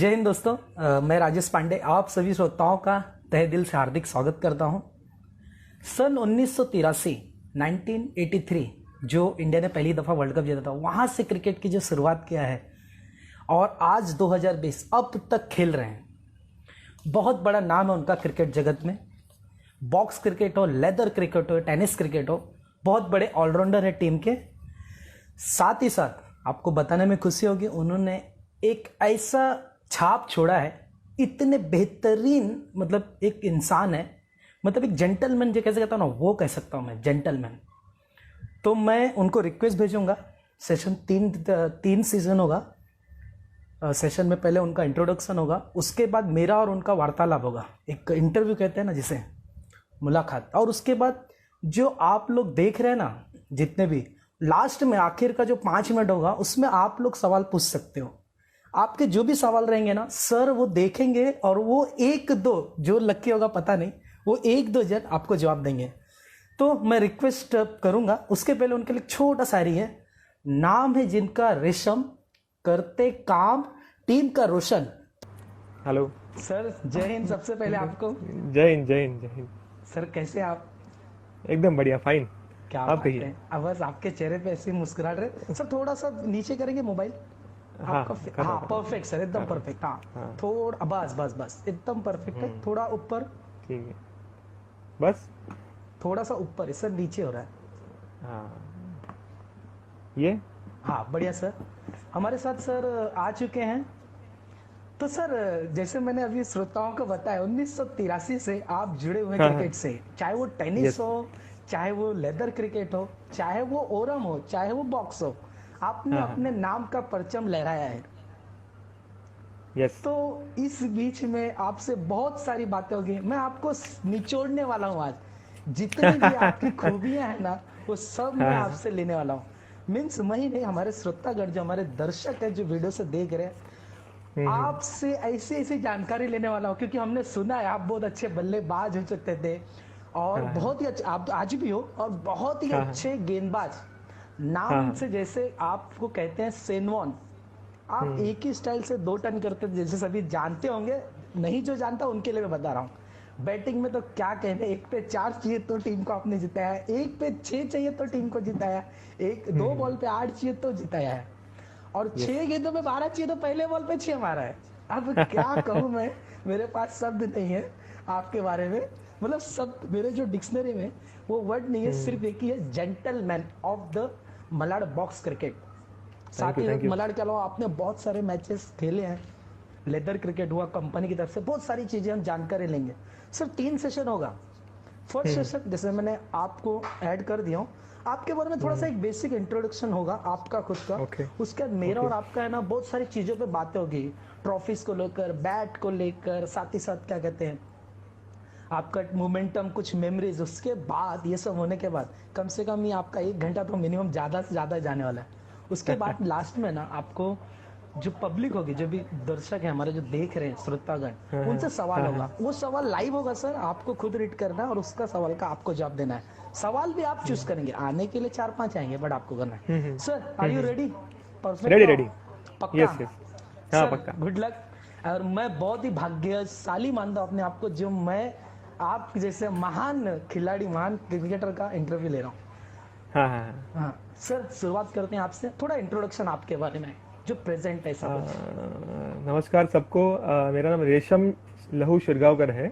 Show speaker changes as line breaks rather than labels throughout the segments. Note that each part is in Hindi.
जय हिंद दोस्तों। मैं राजेश पांडे आप सभी श्रोताओं का तहे दिल से हार्दिक स्वागत करता हूं। सन 1983 1983 जो इंडिया ने पहली दफ़ा वर्ल्ड कप जीता था, वहां से क्रिकेट की जो शुरुआत किया है और आज 2020 अब तक खेल रहे हैं। बहुत बड़ा नाम है उनका क्रिकेट जगत में। बॉक्स क्रिकेट हो, लेदर क्रिकेट हो, टेनिस क्रिकेट हो, बहुत बड़े ऑलराउंडर है टीम के। साथ ही साथ आपको बताने में खुशी होगी, उन्होंने एक ऐसा छाप छोड़ा है, इतने बेहतरीन मतलब एक इंसान है, मतलब एक जेंटलमैन जो कैसे कहता हूँ ना, वो कह सकता हूँ मैं जेंटलमैन। तो मैं उनको रिक्वेस्ट भेजूंगा। सेशन तीन सीजन होगा। सेशन में पहले उनका इंट्रोडक्शन होगा, उसके बाद मेरा और उनका वार्तालाप होगा, एक इंटरव्यू कहते हैं ना जिसे, मुलाकात। और उसके बाद जो आप लोग देख रहे हैं ना, जितने भी लास्ट में आखिर का जो 5 मिनट होगा, उसमें आप लोग सवाल पूछ सकते हो। आपके जो भी सवाल रहेंगे ना सर, वो देखेंगे और वो एक दो जो लकी होगा पता नहीं, वो एक दो जन आपको जवाब देंगे। तो मैं रिक्वेस्ट करूंगा। उसके पहले उनके लिए छोटा शायरी है। नाम है जिनका रेशम, करते काम टीम का रोशन।
हेलो
सर जय हिंद। सबसे पहले आपको
जय हिंद जय हिंद जय हिंद।
सर कैसे आप?
एकदम बढ़िया, फाइन।
क्या
आप
बात
कहिए।
है। अब बस आपके चेहरे पे ऐसी मुस्कुराहट रहे। सर थोड़ा सा नीचे करेंगे मोबाइल
हाँ
आपका।
कर रहा
हाँ
हूँ।
परफेक्ट सर, एकदम परफेक्ट। हाँ
हाँ
थोड़ा बस बस बस एकदम परफेक्ट है। थोड़ा ऊपर,
ठीक है, बस।
थोड़ा सा ऊपर है सर, नीचे हो रहा है।
हाँ ये
हाँ बढ़िया सर। हमारे साथ सर आ चुके हैं। तो सर जैसे मैंने अभी श्रोताओं को बताया, 1983 से आप जुड़े हुए
हाँ
क्रिकेट से, चाहे वो टेनिस
यस
हो, चाहे वो लेदर क्रिकेट हो, चाहे वो ओरम हो, चाहे वो बॉक्स हो, आपने
हाँ
अपने नाम का परचम लहराया है।
यस।
तो इस बीच में आपसे बहुत सारी बातें होगी। मैं आपको निचोड़ने वाला हूँ आज। जितनी भी आपकी खूबियां हैं ना, वो सब मैं
हाँ
आपसे लेने वाला हूँ। मीन्स वही नहीं, हमारे श्रोतागण जो हमारे दर्शक है जो वीडियो से देख रहे हैं, आपसे ऐसी ऐसी जानकारी लेने वाला हूँ। क्योंकि हमने सुना है आप बहुत अच्छे बल्लेबाज हो सकते थे और
हाँ
बहुत ही अच्छे, आप आज भी हो, और बहुत ही
हाँ
अच्छे गेंदबाज। नाम
हाँ
से जैसे आपको कहते हैं सेनवॉन, आप एक ही स्टाइल से 2 टर्न करते थे, जैसे सभी जानते होंगे। नहीं जो जानता उनके लिए मैं बता रहा हूँ। बैटिंग में तो क्या कहने, 1 पे 4 चाहिए तो टीम को आपने जिताया है, 1 पे 6 चाहिए तो टीम को जिताया है, 2 बॉल पे 8 चाहिए तो जिताया है, और 6 गेंदों में 12 चाहिए तो पहले बॉल पे 6 मारा है। अब क्या कहूँ मैं, मेरे पास शब्द नहीं है आपके बारे में। मतलब सब मेरे जो डिक्शनरी में वो वर्ड नहीं है, सिर्फ एक ही है, gentleman of the Malad box cricket. साथ ही
थैंक यू।
मलाड के अलावा आपने बहुत सारे मैचेस खेले हैं। लेदर क्रिकेट हुआ कंपनी की तरफ से, बहुत सारी चीजें हम जानकारी लेंगे। सर 3 सेशन होगा। फर्स्ट सेशन जैसे मैंने आपको ऐड कर दिया हूँ, आपके बारे में थोड़ा सा एक बेसिक इंट्रोडक्शन होगा आपका खुद का।
ओके
उसके बाद मेरा
ओके
और आपका है ना, बहुत सारी चीजों पे बातें होगी, ट्रॉफीज को लेकर, बैट को लेकर, साथ ही साथ क्या कहते हैं आपका मोमेंटम, कुछ मेमोरीज। उसके बाद ये सब होने के बाद कम से कम ये आपका 1 घंटा तो मिनिमम ज्यादा से ज्यादा जाने वाला है। उसके बाद लास्ट में ना आपको जो पब्लिक होगी, जो भी दर्शक है हमारे जो देख रहे हैं श्रोतागण, उनसे सवाल होगा। वो सवाल लाइव होगा सर, आपको खुद रीड करना है और उसका सवाल का आपको जवाब देना है। सवाल भी आप चूज करेंगे, आने के लिए 4-5 आएंगे, बट आपको करना है। Sir are you ready? Perfect,
ready ready.
पक्का?
Yes yes. हाँ
सर
पक्का।
Good luck. और मैं बहुत ही भाग्यशाली मानता हूँ अपने आप को, जो मैं आप जैसे महान खिलाड़ी, महान क्रिकेटर का इंटरव्यू ले रहा हूँ।
हाँ हाँ
हाँ सर, शुरुआत करते हैं आपसे। थोड़ा इंट्रोडक्शन आपके बारे में जो प्रेजेंट है सब।
नमस्कार सबको। मेरा नाम रेशम लहू शिरगांवकर है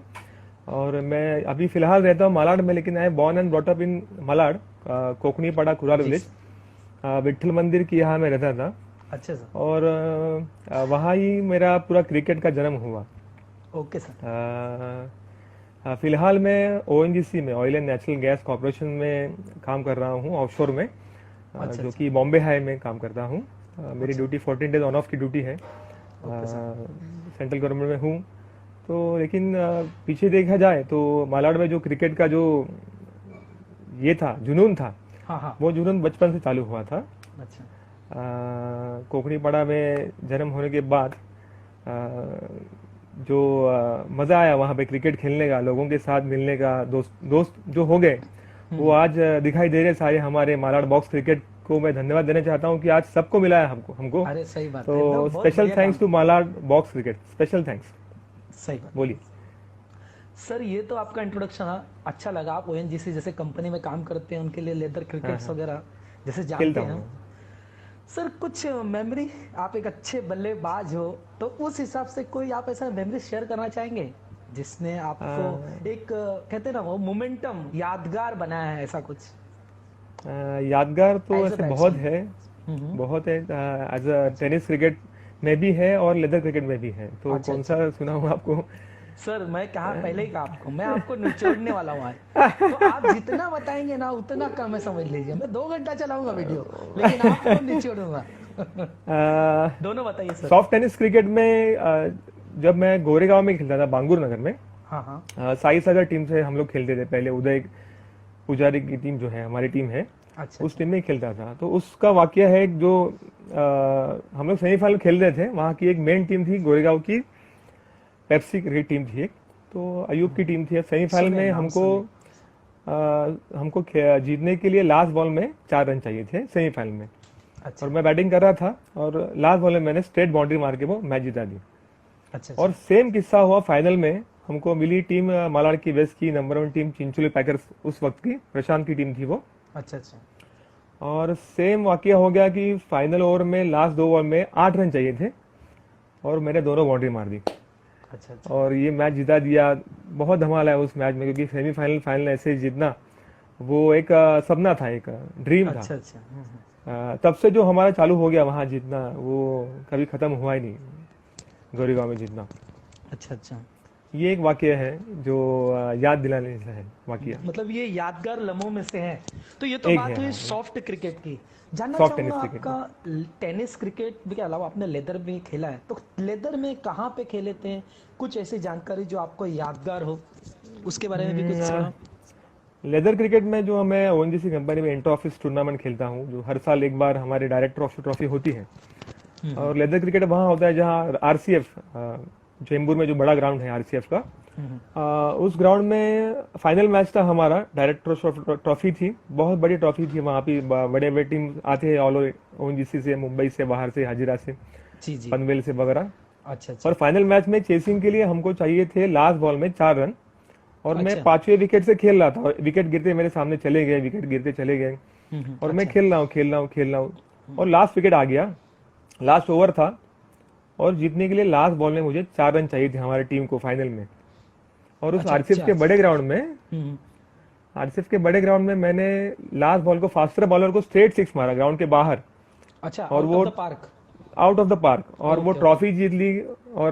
और मैं अभी फिलहाल रहता हूँ मालाड में, लेकिन I am born and brought up in Malad, Konkani पाड़ा कुराल
जी
विलेज। विट्ठल मंदिर की यहाँ मैं रहता था
अच्छा सर।
और वहाँ ही मेरा पूरा क्रिकेट का जन्म हुआ।
Okay sir.
फिलहाल मैं ओएनजीसी में, oil and natural gas corporation में काम कर रहा हूँ, ऑफशोर में,
अच्छा
जो कि बॉम्बे हाई में काम करता हूँ। मेरी ड्यूटी 14 डेज ऑन ऑफ की ड्यूटी है।
Okay sir.
सेंट्रल गवर्नमेंट में हूँ। तो लेकिन पीछे देखा जाए तो मालाड में जो क्रिकेट का जो ये था, जुनून था,
हाँ हाँ।
वो जुनून बचपन से चालू हुआ था।
अच्छा
कोकणी पाड़ा में जन्म होने के बाद जो मज़ा आया वहाँ पे क्रिकेट खेलने का, लोगों के साथ मिलने का, दोस्त दोस्त जो हो गए वो आज दिखाई दे रहे सारे हमारे मालाड बॉक्स क्रिकेट उसको मैं धन्यवाद देना चाहता हूँ कि आज सबको मिला है हमको
अरे सही बात है,
तो
एकदम बहुत
स्पेशल
बढ़िया
थैंक्स
काम
to Malad box cricket, special thanks.
सही बात।
बोलिए।
सर ये तो आपका इंट्रोडक्शन था, अच्छा लगा। आप ओएनजीसी जैसे कंपनी में काम करते हैं, उनके लिए लेदर क्रिकेट्स वगैरह जैसे जानते
खेलता
हैं।
हूँ।
सर कुछ मेमोरी, आप एक अच्छे बल्लेबाज हो तो उस हिसाब से कोई आप ऐसा मेमोरी शेयर करना चाहेंगे जिसने आपको एक कहते हैं ना वो मोमेंटम यादगार बनाया है, ऐसा कुछ?
यादगार तो
As a
ऐसे बहुत
batsman।
है, बहुत है। एज अ टेनिस क्रिकेट में भी है और लेदर क्रिकेट में भी है, तो
अच्छा,
कौन सा सुनाऊं आपको?
सर मैं कहा पहले ही कहा आपको, मैं आपको निचोड़ने वाला हूँ आज। तो आप जितना बताएंगे ना उतना कम है, समझ लीजिए। मैं 2 घंटा चलाऊंगा वीडियो, लेकिन आपको निचोड़ूंगा। दोनों बताइए सर।
सॉफ्ट टेनिस क्रिकेट में जब मैं गोरेगांव में खेलता था, बांगुर नगर में,
हाँ हाँ।
साई सागर टीम से हम लोग खेलते थे पहले। उदय पुजारी की टीम जो है हमारी टीम है,
अच्छा
उस टीम में खेलता था। तो उसका वाकया है जो हम लोग सेमीफाइनल खेल रहे थे, वहाँ की एक मेन टीम थी गोरेगांव की, पेप्सी क्रिकेट टीम थी एक, तो अयूब की टीम थी। सेमीफाइनल में हमको जीतने के लिए लास्ट बॉल में 4 रन चाहिए थे सेमीफाइनल में।
अच्छा
और मैं बैटिंग कर रहा था और लास्ट बॉल में मैंने स्ट्रेट बाउंड्री मार के वो मैच जिता दी।
अच्छा।
और सेम किस्सा हुआ फाइनल में, हमको मिली टीम मालाड की वेस्ट की नंबर 1 टीम चिंचोली पैकर्स, उस वक्त की प्रशांत की टीम थी वो।
अच्छा अच्छा।
और सेम वाकया हो गया कि फाइनल ओवर में लास्ट 2 बॉल में 8 रन चाहिए थे और मैंने दोनों बाउंड्री मार दी
अच्छा अच्छा।
और ये मैच जिता दिया। बहुत धमाल है उस मैच में, क्योंकि सेमीफाइनल फाइनल ऐसे जीतना वो एक सपना था, एक ड्रीम था।
अच्छा अच्छा।
तब से जो हमारा चालू हो गया वहां जीतना, वो कभी खत्म हुआ ही नहीं, गोरेगांव में जीतना।
अच्छा अच्छा।
ये एक वाकया है जो याद दिलाने जैसा है वाकया।
मतलब ये यादगार लम्हों में से है। तो ये तो
एक
बात
है,
हुई
हाँ।
सॉफ्ट क्रिकेट की। जानना
सॉफ्ट
चाहूंगा
टेनिस क्रिकेट
आपका टेनिस क्रिकेट के अलावा आपने लेदर भी खेला है, तो लेदर में कहाँ पे खेले थे? कुछ ऐसी जानकारी जो आपको यादगार हो, उसके बारे में भी कुछ सुना।
लेदर क्रिकेट में जो मैं ओएनजीसी कंपनी में इंटर ऑफिस टूर्नामेंट खेलता हूँ, जो हर साल एक बार हमारे डायरेक्टर ऑफ ट्रॉफी होती है। और लेदर क्रिकेट वहाँ होता है जहाँ आरसीएफ, चेंबूर में जो बड़ा ग्राउंड है आरसीएफ का, उस ग्राउंड में फाइनल मैच था हमारा। डायरेक्टर ट्रॉफी थी, बहुत बड़ी ट्रॉफी थी। वहाँ पे बड़े बड़े टीम आते हैं ऑल ओवर, ओएनजीसी से, मुंबई से, बाहर से, हाजिरा से,
जी जी।
पनवेल से वगैरह।
अच्छा अच्छा।
और फाइनल मैच में चेसिंग के लिए हमको चाहिए थे लास्ट बॉल में 4 रन, और मैं
अच्छा।
5वें विकेट से खेल रहा था। विकेट गिरते मेरे सामने चले गए, विकेट गिरते चले गए, और मैं खेल रहा हूँ और लास्ट विकेट आ गया। लास्ट ओवर था और जीतने के लिए लास्ट बॉल में मुझे 4 रन चाहिए थे हमारी टीम को फाइनल में। और उस आरसीएफ के बड़े ग्राउंड में, आरसीएफ के बड़े ग्राउंड में मैंने लास्ट बॉल को फास्टर बॉलर को स्ट्रेट 6 मारा ग्राउंड के बाहर।
अच्छा।
और वो
park,
out of the park, और वो ट्रॉफी जीत ली। और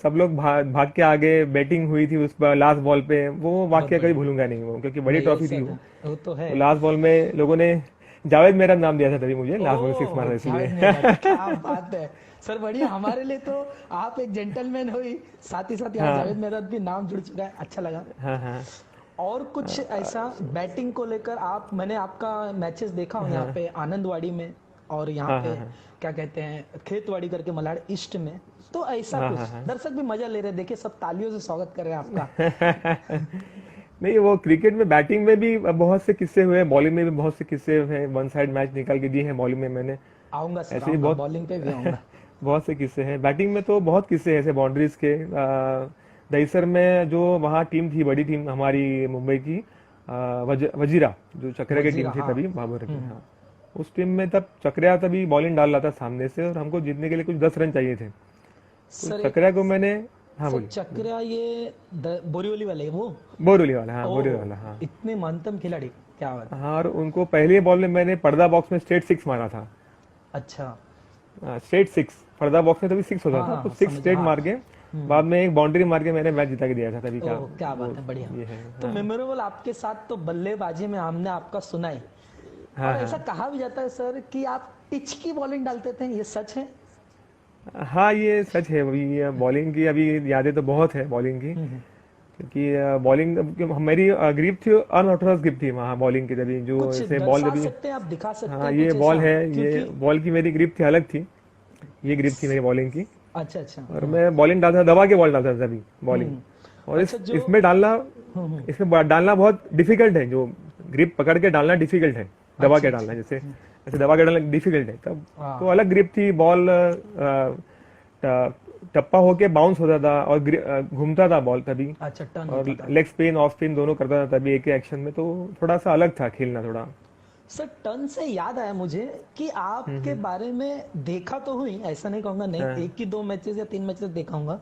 सब लोग भाग के आगे बैटिंग हुई थी उस लास्ट बॉल पे। वो वाकया कभी भूलूंगा नहीं वो, क्योंकि बड़ी ट्रॉफी थी वो।
तो है।
लास्ट बॉल में लोगों ने जावेद मेरा नाम दिया था तभी मुझे, लास्ट बॉल 6 मारा इसलिए।
क्या बात है सर, बढ़िया। हमारे लिए तो आप एक जेंटलमैन हो ही, साथ ही साथ यहाँ जावेद मेहरत भी नाम जुड़ चुका है, अच्छा लगा।
हाँ हाँ।
और कुछ ऐसा बैटिंग को लेकर आप, मैंने आपका मैचेस देखा हूँ यहाँ पे आनंदवाड़ी में और यहाँ पे क्या कहते हैं खेतवाड़ी करके मलाड ईस्ट में, तो ऐसा कुछ दर्शक भी मजा ले रहे हैं, देखिए सब तालियों से स्वागत कर रहे हैं आपका।
नहीं, वो क्रिकेट में बैटिंग में भी बहुत से किस्से हुए, बॉलिंग में भी बहुत से किस्से हैं। 1 साइड मैच निकाल के दिए हैं बॉलिंग में मैंने।
आऊंगा सर,
ऐसे ही बहुत
बॉलिंग पे भी आऊंगा।
बहुत से किस्से हैं बैटिंग में, तो बहुत किस्से हैं ऐसे बाउंड्रीज के। दहीसर में जो वहाँ टीम थी, बड़ी टीम हमारी मुंबई की, वजीरा, जो चक्रिया की टीम थी तभी, बाबर की। हाँ, उस टीम में तब चक्रिया तभी बॉलिंग डाल रहा था सामने से, और हमको जीतने के लिए कुछ 10 रन चाहिए थे। तो चक्रिया को मैंने, हाँ बोलिए।
चक्रिया ये बोरीवली वाले, वो
बोरीवली वाला, हाँ बोरीवली वाला, हाँ।
इतने महत्तम खिलाड़ी, क्या बात।
हाँ, और उनको पहले बॉल में मैंने पर्दा बॉक्स में स्ट्रेट 6 मारा था।
अच्छा।
स्ट्रेट 6, पर्दा बॉक्स में तभी 6 होता था, तो 6 स्ट्रेट मार के बाद में एक बाउंड्री मार के मैंने मैच जिता के दिया था तभी।
क्या बात है, बढ़िया। तो मेमोरेबल आपके साथ तो बल्लेबाजी में हमने आपका सुना है। और ऐसा कहा भी जाता है सर कि आप पिच की बॉलिंग डालते थे, ये सच है?
हाँ, ये सच है। अभी बॉलिंग की अभी यादें तो बहुत है बॉलिंग की, क्योंकि बॉलिंग मेरी ग्रिप थी, अनऑर्थोडॉक्स ग्रिप थी वहाँ बॉलिंग की तभी, जो ऐसे बॉल जब,
आप दिखा सकते हैं?
हाँ, ये बॉल है, ये बॉल की मेरी ग्रिप थी, अलग थी, ये ग्रिप थी मेरी बॉलिंग की।
अच्छा अच्छा।
और मैं बॉलिंग डालता था, दबा के बॉल डालता था तभी बॉलिंग। और इसमें डालना बहुत डिफिकल्ट है, जो ग्रिप पकड़ के डालना डिफिकल्ट है, दबा के डालना। जैसे ऐसे दबा के डालना डिफिकल्ट है तब।
हाँ।
तो अलग ग्रिप थी, बॉल टप्पा होके बाउंस होता था और घूमता था बॉल तभी,
अच्छा, टर्न
और
होता था।
लेग स्पिन ऑफ स्पिन दोनों करता था तभी एक ही एक्शन में, तो थोड़ा सा अलग था खेलना थोड़ा।
सर टर्न से याद आया मुझे कि आपके बारे में देखा तो हुई, ऐसा नहीं कहूंगा नहीं,
हाँ।
एक की 2 मैचेस या 3 मैचेस देखा हूंगा,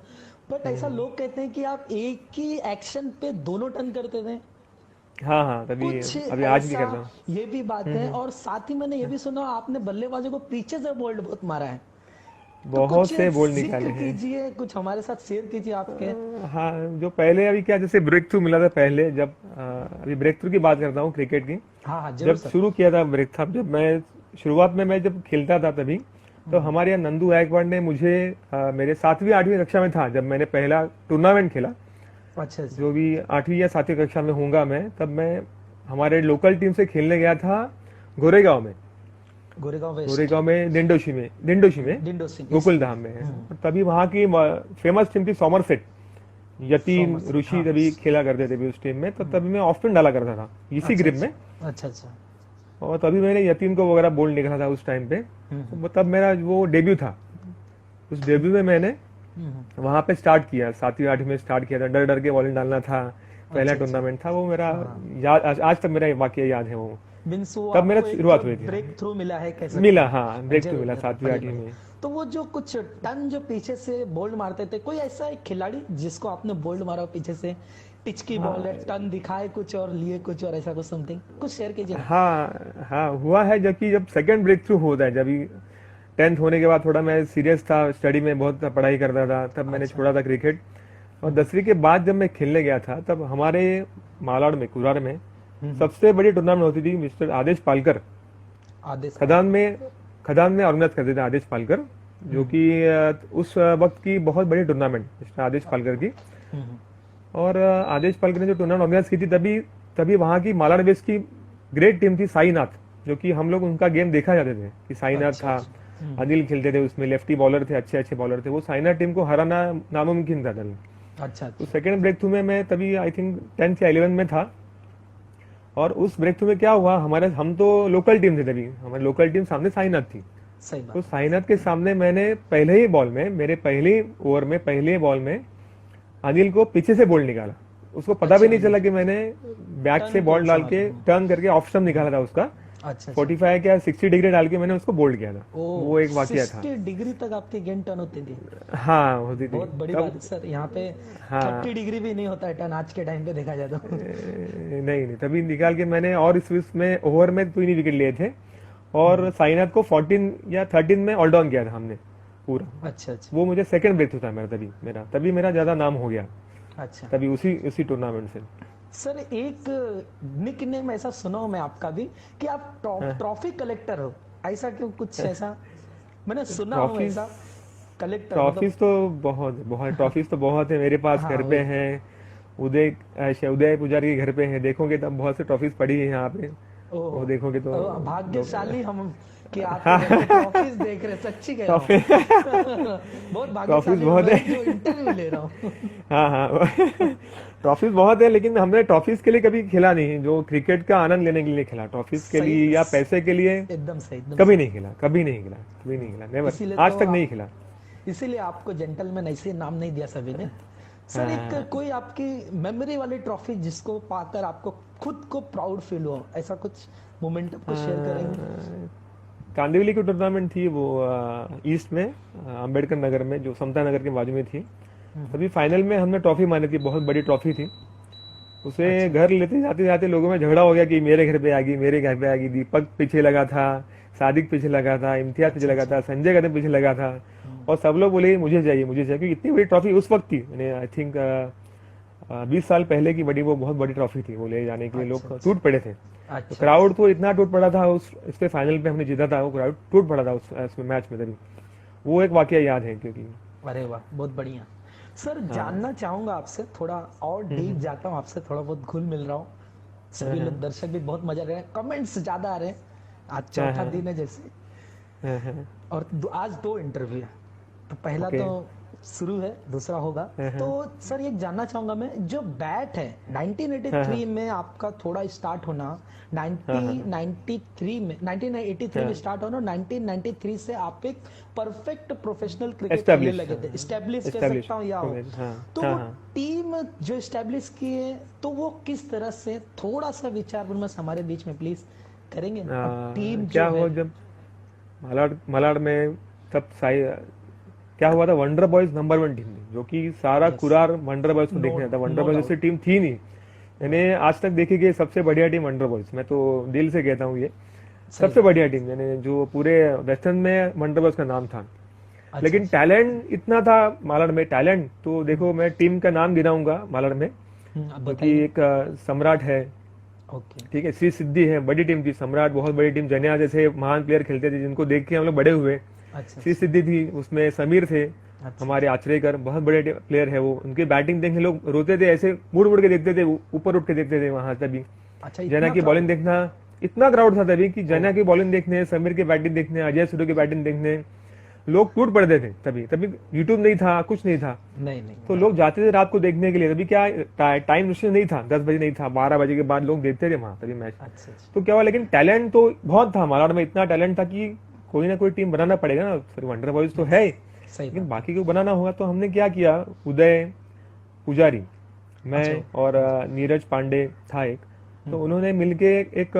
बट ऐसा लोग कहते हैं कि आप एक ही एक्शन पे दोनों टर्न करते थे
हाँ हाँ, तभी
कुछ
अभी आज भी
ऐसा,
करता हूँ।
ये भी बात है। और साथ ही मैंने ये भी सुना आपने बल्लेबाजों को पीछे से बोल्ड बहुत मारा है, तो
बहुत
कुछ
से बॉल
जिक्र
निकाले हैं।
कीजिए, कुछ हमारे साथ शेयर कीजिए आपके।
हाँ, जो पहले अभी क्या जैसे ब्रेक थ्रू मिला था पहले, जब अभी ब्रेक थ्रू की बात करता हूँ क्रिकेट की।
हाँ हाँ जरूर
जब
सर।
शुरू किया था ब्रेक था, जब मैं शुरुआत में मैं जब खेलता था तभी, तो हमारे यहाँ नंदू गायकवाड़ ने मुझे मेरे 7वीं 8वीं कक्षा में था जब मैंने पहला टूर्नामेंट खेला,
अच्छा अच्छा।
जो भी 8वीं या 7वीं कक्षा में होऊंगा मैं, तब मैं हमारे लोकल टीम से खेलने गया था गोरेगांव में।
गोरेगांव वेस्ट,
गोरेगांव में दिंडोशी में
डिंडो सिंह,
गोकुल धाम में है। और तभी वहाँ की फेमस टीम थी सॉमरसेट, यतीन
सॉमरसेट,
ऋषि
हाँ।
तभी खेला करते थे भी उस टीम में, तो तभी मैं ऑफ स्पिन डाला करता था इसी ग्रिप में।
अच्छा अच्छा।
और तभी मैंने यतीन को वगैरह बोल्ड निकाला था उस टाइम पे। तो तब मेरा वो डेब्यू था, उस डेब्यू में मैंने वहां पे स्टार्ट किया, 7वीं 8वीं में स्टार्ट किया था, डर डर के बॉलिंग डालना था। पहला टूर्नामेंट था वो मेरा, याद आज तक मेरा वाकया याद है वो।
मीन्स वो
तब मेरा
आपको एक
शुरुआत हुई थी।
ब्रेक थ्रू मिला है कैसे?
मिला, हाँ, ब्रेक तो मिला
जरूर,
7वीं
बढ़िया,
8वीं में।
बढ़िया। तो वो जो कुछ टन जो पीछे से बोल्ड मारते थे, कोई ऐसा एक खिलाड़ी जिसको आपने बोल्ड मारा हो पीछे से, पिच की बॉल है, टन दिखाए कुछ और लिए कुछ और, ऐसा कुछ समथिंग कुछ शेयर कीजिए ना।
हाँ हाँ, हुआ है जबकि जब सेकंड ब्रेक थ्रू होता है, जब 10th होने के बाद थोड़ा मैं सीरियस था, स्टडी में बहुत पढ़ाई करता था, तब मैंने छोड़ा था क्रिकेट। और 10वीं के बाद जब मैं खेलने गया था, तब हमारे मालाड में, कुरार में सबसे बड़ी टूर्नामेंट होती थी, मिस्टर आदेश पालकर
आदेश
खदान में ऑर्गेनाइज करते थे, आदेश पालकर, जो कि उस वक्त की बहुत बड़ी टूर्नामेंट मिस्टर आदेश पालकर की। और आदेश पालकर ने जो टूर्नामेंट ऑर्गेनाइज की थी, तभी वहाँ की मालाड वेस्ट की ग्रेट टीम थी साईनाथ, जो कि हम लोग उनका गेम देखा जाते थे कि साईनाथ था, अनिल खेलते थे उसमें, लेफ्टी बॉलर थे, अच्छे अच्छे बॉलर थे। वो साईनाथ टीम को हराना नामुमकिन था तभी।
अच्छा
तो सेकंड ब्रेक थ्रू में मैं तभी आई थिंक 10th या 11th में था। और उस ब्रेक थ्रू में क्या हुआ, हम तो लोकल टीम थे तभी, हमारी लोकल टीम सामने साईनाथ थी।
सही बात।
तो साईनाथ के सामने मैंने पहले ही बॉल में, मेरे पहले ओवर में, पहले बॉल में अनिल को पीछे से बॉल निकाला। उसको पता भी नहीं चला कि मैंने बैक से बॉल डाल के टर्न करके ऑफ स्टंप निकाला था उसका।
अच्छा
45 या 60 डिग्री डाल के मैंने उसको बोल्ड किया था। वो एक वाकया था।
60 डिग्री तक आपकी गेंद टर्न होती थी?
हाँ, होती थी।
बहुत बड़ी बात है सर, यहाँ पे 30 डिग्री भी नहीं होता है टर्न आज के टाइम पे देखा जाए तो।
नहीं, तभी निकाल के मैंने, और इस में ओवर में 3 विकेट लिए थे, और साईनाथ को 14 या 13 में ऑल डाउन किया था हमने पूरा।
अच्छा अच्छा।
वो मुझे सेकंड ब्रेक थ्रू था तभी मेरा ज्यादा नाम हो गया,
अच्छा
तभी उसी टूर्नामेंट से।
सर एक निक नेम ऐसा सुना हूं मैं आपका भी कि आप ट्रॉफी कलेक्टर हो, ऐसा क्यों, कुछ ऐसा मैंने सुना हो ऐसा कलेक्टर?
ट्रॉफीज तो बहुत ट्रॉफीज तो बहुत है मेरे पास। घर पे हैं, उदय पुजारी के घर पे हैं, देखोगे तब बहुत से ट्रॉफीज पड़ी है यहाँ पे। वो देखोगे तो
भाग्यशाली हम कि आप ट्रॉफीज देख रहे, सच्ची कह रहा हूं। बहुत भाग्यशाली
बहुत है
जो इंटरव्यू ले रहा हूं।
हाँ ट्रॉफीज बहुत है, लेकिन हमने ट्रॉफीज के लिए कभी खेला नहीं, जो क्रिकेट का आनंद लेने के लिए खेला। ट्रॉफीज के लिए या पैसे के लिए
एकदम सही,
कभी नहीं खेला, नेवर, आज तक नहीं खेला।
इसीलिए आपको जेंटलमैन ऐसे नाम नहीं दिया सभी ने। सर एक कोई आपकी मेमोरी वाली ट्रॉफी जिसको पाकर आपको खुद को प्राउड फील हो, ऐसा कुछ मोमेंट आपको शेयर करेंगे?
कांदिवली की टूर्नामेंट थी वो, ईस्ट में, अंबेडकर नगर में, जो समता नगर के बाजू में थी। अभी फाइनल में हमने ट्रॉफी मानी थी, बहुत बड़ी ट्रॉफी थी। उसे घर लेते जाते जाते लोगों में झगड़ा हो गया कि मेरे घर पे आ गई। दीपक पीछे लगा था, सादिक पीछे लगा था, इम्तियाज पीछे लगा था, संजय कदम पीछे लगा था, और सब लोग बोले मुझे चाहिए, क्योंकि इतनी बड़ी ट्रॉफी उस वक्त थी। मैंने आई थिंक 20 साल पहले की वो बहुत बड़ी ट्रॉफी थी, वो ले जाने के लिए लोग टूट पड़े थे। तो क्राउड तो इतना टूट पड़ा था, उसके फाइनल पे हमने जीता था, वो क्राउड टूट पड़ा था उस मैच में तभी। वो एक वाकया याद है क्योंकि।
अरे वाह, बहुत बढ़िया। सर जानना चाहूंगा आपसे थोड़ा और डीप जाता हूँ, आपसे थोड़ा बहुत घुल मिल रहा हूँ। सभी लोग दर्शक भी बहुत मजा ले रहे हैं, कमेंट्स ज्यादा आ रहे हैं, आज चौथा दिन है जैसे, और आज 2 इंटरव्यू है। तो पहला तो शुरू है, दूसरा होगा। तो सर ये जानना चाहूंगा मैं, जो बैट है 1983 में आपका थोड़ा स्टार्ट होना, 1993 में 1983 में स्टार्ट होना, 1993 से आप एक परफेक्ट प्रोफेशनल क्रिकेट खेलने लगे थे, एस्टेब्लिश कह सकता हूँ या हो। तो वो टीम जो एस्टेब्लिश की है, तो वो किस तरह से, थोड़ा सा विचार विमर्श हमारे बीच में प्लीज करेंगे? टीम
क्या हुआ जब मलाड में तब क्या हुआ था, वंडर बॉयज नंबर 1 टीम थी, जो कि सारा कुरार वंडर बॉयज को देखने आता। वंडर बॉयज जैसी टीम थी नहीं, मैंने आज तक देखी कि सबसे बढ़िया टीम वंडर बॉयज, मैं तो दिल से कहता हूँ ये सबसे बढ़िया टीम, यानी जो पूरे वेस्टर्न में वंडर बॉयज का नाम था। लेकिन टैलेंट इतना था मालाड में, टैलेंट तो देखो, मैं टीम का नाम गिनाऊंगा मालाड में, क्योंकि एक सम्राट है, ठीक है, श्री सिद्धि है, बड़ी टीम थी, सम्राट बहुत बड़ी टीम, जनिया जैसे महान प्लेयर खेलते थे जिनको देख के हम लोग बड़े हुए। श्री सिद्धि थी, उसमें समीर थे, हमारे आचरेकर, बहुत बड़े प्लेयर है वो, उनकी बैटिंग देखने लोग रोते थे, ऐसे मुड़ मुड़ के देखते थे, ऊपर उठ के देखते थे वहां तभी। जना की बॉलिंग देखना, इतना क्राउड था तभी कि जना की बॉलिंग देखने, समीर की बैटिंग देखने, अजय सूर्य की बैटिंग देखने लोग टूट पड़ते थे। तभी यूट्यूब नहीं था, कुछ नहीं था, नहीं तो लोग जाते थे रात को देखने के लिए। तभी क्या टाइम रिस्ट्रिक्शन नहीं था, 10 बजे नहीं था, 12 बजे के बाद लोग देखते थे वहां तभी मैच। तो क्या हुआ, लेकिन टैलेंट तो बहुत था मालाड में, इतना टैलेंट था कि कोई ना कोई टीम बनाना पड़ेगा ना, फिर वंडर बॉयज तो है, लेकिन बाकी को बनाना होगा। तो हमने क्या किया, उदय पुजारी, मैं और नीरज पांडे था एक, तो उन्होंने मिलके एक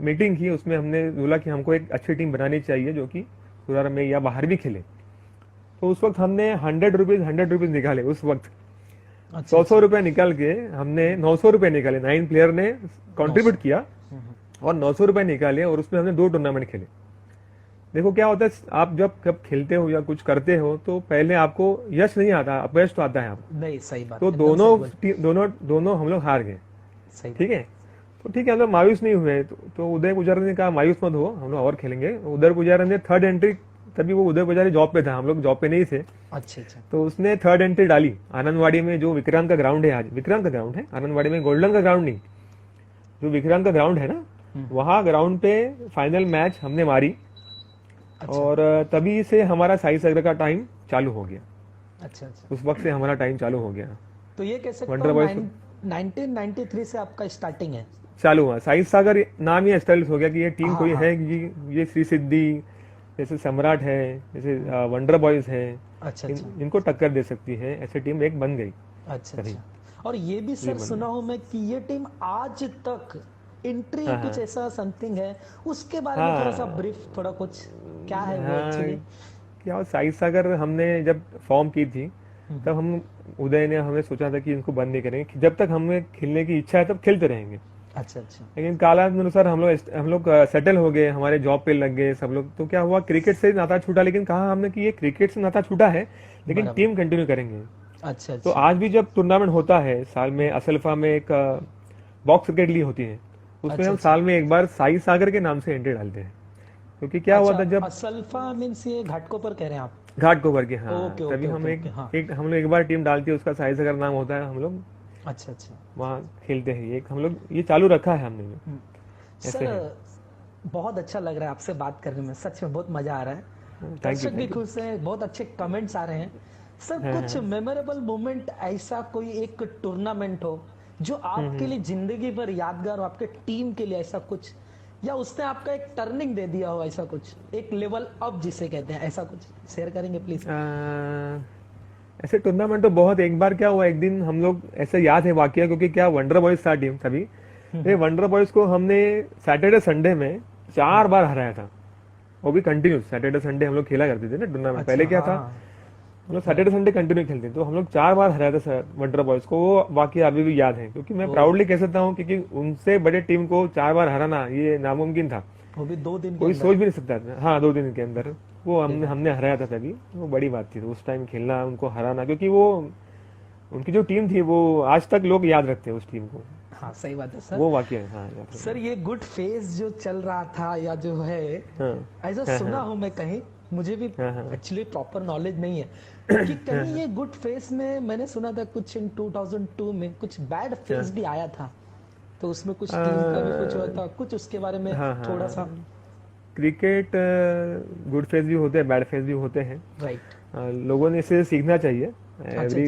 मीटिंग की, उसमें हमने बोला कि हमको एक अच्छी टीम बनानी चाहिए जो कि कुरार में या बाहर भी खेले। तो उस वक्त हमने 100 रुपीज निकाले, उस वक्त 100 रुपए निकाल के हमने 900 रुपए निकाले, 9 प्लेयर ने कंट्रीब्यूट किया और 900 रुपए निकाले, और उसमें हमने 2 टूर्नामेंट खेले। देखो क्या होता है, आप जब खेलते हो या कुछ करते हो तो पहले आपको यश नहीं आता, अपयश तो आता है आपको।
नहीं, सही बात।
तो दोनों हम लोग हार गए, ठीक है। तो ठीक है, हम लोग मायूस नहीं हुए। तो उदय पुजारी ने कहा मायूस मत हो, हम लोग और खेलेंगे। उदय पुजारी ने 3rd एंट्री, तभी वो उदय पुजारी जॉब पे था, हम लोग जॉब पे नहीं थे।
अच्छा।
तो उसने 3rd एंट्री डाली आनंदवाड़ी में, जो विक्रांत का ग्राउंड है, आज विक्रांत का ग्राउंड है आनंदवाड़ी में, गोल्डन का ग्राउंड नहीं, जो विक्रांत का ग्राउंड है ना, वहां ग्राउंड पे फाइनल मैच हमने मारी। और तभी से हमारा साई सागर का टाइम चालू हो गया। अच्छा। उस वक्त से हमारा टाइम चालू हो गया।
तो ये कैसे 1993 से आपका स्टार्टिंग है, चालू हुआ।
साई सागर नाम ही एस्टैब्लिश हो गया कि ये टीम कोई है, ये श्री सिद्धि जैसे सम्राट है, जैसे वंडर बॉयज है, इनको टक्कर दे सकती है, ऐसी टीम एक बन गई।
अच्छा। और ये भी सर सुना हूं मैं कि ये टीम आज तक एंट्री कुछ ऐसा समथिंग है, उसके बारे में थोड़ा सा ब्रीफ, थोड़ा कुछ क्या है वो एक्चुअली?
क्या, साई सागर हमने जब फॉर्म की थी तब उदय ने हमें सोचा था कि इनको बंद नहीं करेंगे, जब तक हमें खेलने की इच्छा है तब खेलते रहेंगे। अच्छा। लेकिन कालानुसार हम लोग सेटल हो गए, हमारे जॉब पे लग गए सब लोग। तो क्या हुआ, क्रिकेट से नाता छूटा, लेकिन कहा हमने कि ये क्रिकेट से नाता छूटा है लेकिन टीम कंटिन्यू करेंगे। अच्छा। तो आज भी जब टूर्नामेंट होता है साल में, असल्फा में एक बॉक्स क्रिकेट लीग होती है, उसमें हम साल में एक बार साई सागर के नाम से एंट्री डालते हैं। क्योंकि क्या हुआ था, जब
असल्फा मींस ये घाटकोपर कह रहे हैं आप?
घाटकोपर के, हाँ। तभी हम हम लोग एक बार टीम डालती है, उसका साई सागर नाम होता है, हम लोग अच्छा वहाँ खेलते हैं। एक हम लोग ये चालू रखा है हमने।
सर बहुत अच्छा लग रहा है आपसे बात करने में, सच में बहुत मजा आ रहा है, दर्शक भी खुश हैं, बहुत अच्छे कमेंट्स आ रहे हैं। सर कुछ मेमोरेबल मोमेंट, ऐसा कोई एक टूर्नामेंट हो जो आपके लिए जिंदगी भर यादगार हो, आपके टीम के लिए ऐसा कुछ, या उसने आपका एक टर्निंग दे दिया हो, ऐसा कुछ, एक लेवल अप जिसे कहते हैं, ऐसा कुछ शेयर करेंगे प्लीज?
ऐसे टूर्नामेंट तो बहुत, एक बार क्या हुआ, एक दिन हम लोग, ऐसे याद है वाकया, क्योंकि क्या वंडर बॉयज था टीम तभी, ये वंडर बॉयज को हमने सैटरडे संडे में 4 बार हराया था, वो भी कंटिन्यूस। सैटरडे संडे हम लोग खेला करते थे ना टूर्नामेंट। पहले क्या था, हम लोग सैटरडे संडे कंटिन्यू खेलते, तो हम लोग 4 बार हराया था वंडर बॉयज को। वो वाकया अभी भी याद है, क्योंकि मैं प्राउडली कह सकता हूँ, क्योंकि उनसे बड़े टीम को 4 बार हराना ये नामुमकिन था,
वो भी 2 दिन,
कोई सोच भी नहीं सकता था। हाँ, 2 दिन के अंदर वो हमने हराया था तभी, वो बड़ी बात थी। तो उस टाइम खेलना, उनको हराना, क्योंकि वो उनकी जो टीम थी वो आज तक लोग याद रखते हैं उस टीम को।
हाँ, सही बात है सर,
वो वाकया है। हाँ
सर, ये गुड फेज जो चल रहा था, या जो है ऐसा सुना हूँ मैं कहीं, मुझे भी एक्चुअली प्रॉपर नॉलेज नहीं है कि कहीं ये गुड फेस में मैंने सुना था कुछ इन 2002 में कुछ बैड फेस भी आया था, तो उसमें कुछ टीम का भी कुछ हुआ था, कुछ उसके बारे में थोड़ा सा?
क्रिकेट गुड फेज भी होते हैं, बैड फेज भी होते हैं,
राइट।
लोगों ने इसे सीखना चाहिए। एवरी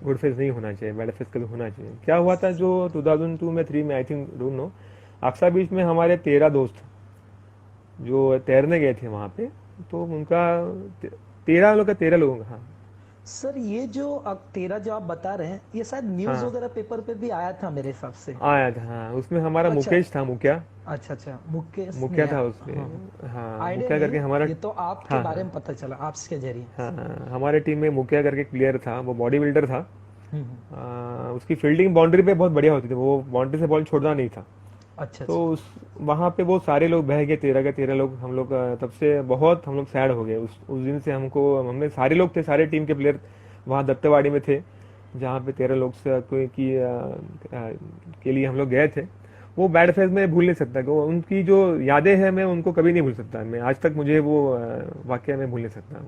गुड फेस नहीं होना चाहिए, बैड फेस कभी होना चाहिए। क्या हुआ था जो 2002 में 3 में आई थिंक डोंट नो, अक्सा बीच में हमारे 13 दोस्त जो तैरने गए थे वहां पे, तो उनका 13 लोगों का, हाँ
सर ये जो अब 13 जो आप बता रहे हैं, ये शायद न्यूज
हाँ
वगैरह पेपर पे भी आया था मेरे हिसाब से।
आया था। हाँ उसमें हमारा
अच्छा
मुकेश था, मुखिया
अच्छा, मुकेश ने
मुखिया था
हाँ,
उसमें।
हाँ।
हाँ
आइडिया
मुखिया
नहीं
करके
है,
हमारा,
ये तो आपके
हाँ
बारे
हाँ
में पता चला आपके जरिए।
हाँ हमारे टीम में मुखिया करके एक प्लेयर था, वो बॉडी बिल्डर था।
हम्म।
उसकी फील्डिंग बाउंड्री पे बहुत बढ़िया होती थी, वो बाउंड्री से बॉल छोड़ना नहीं था।
अच्छा
तो उस वहां पे वो सारे लोग बह गए, 13 के 13 लोग। हम लोग तब से बहुत हम लोग सैड हो गए उस दिन से। हमने सारे लोग थे, सारे टीम के प्लेयर वहाँ दत्तेवाड़ी में थे, जहाँ पे 13 लोग से के लिए हम लोग गए थे। वो बैड फेज में भूल नहीं सकता, कि उनकी जो यादें हैं मैं उनको कभी नहीं भूल सकता। मैं आज तक मुझे वो वाकया में भूल नहीं सकता।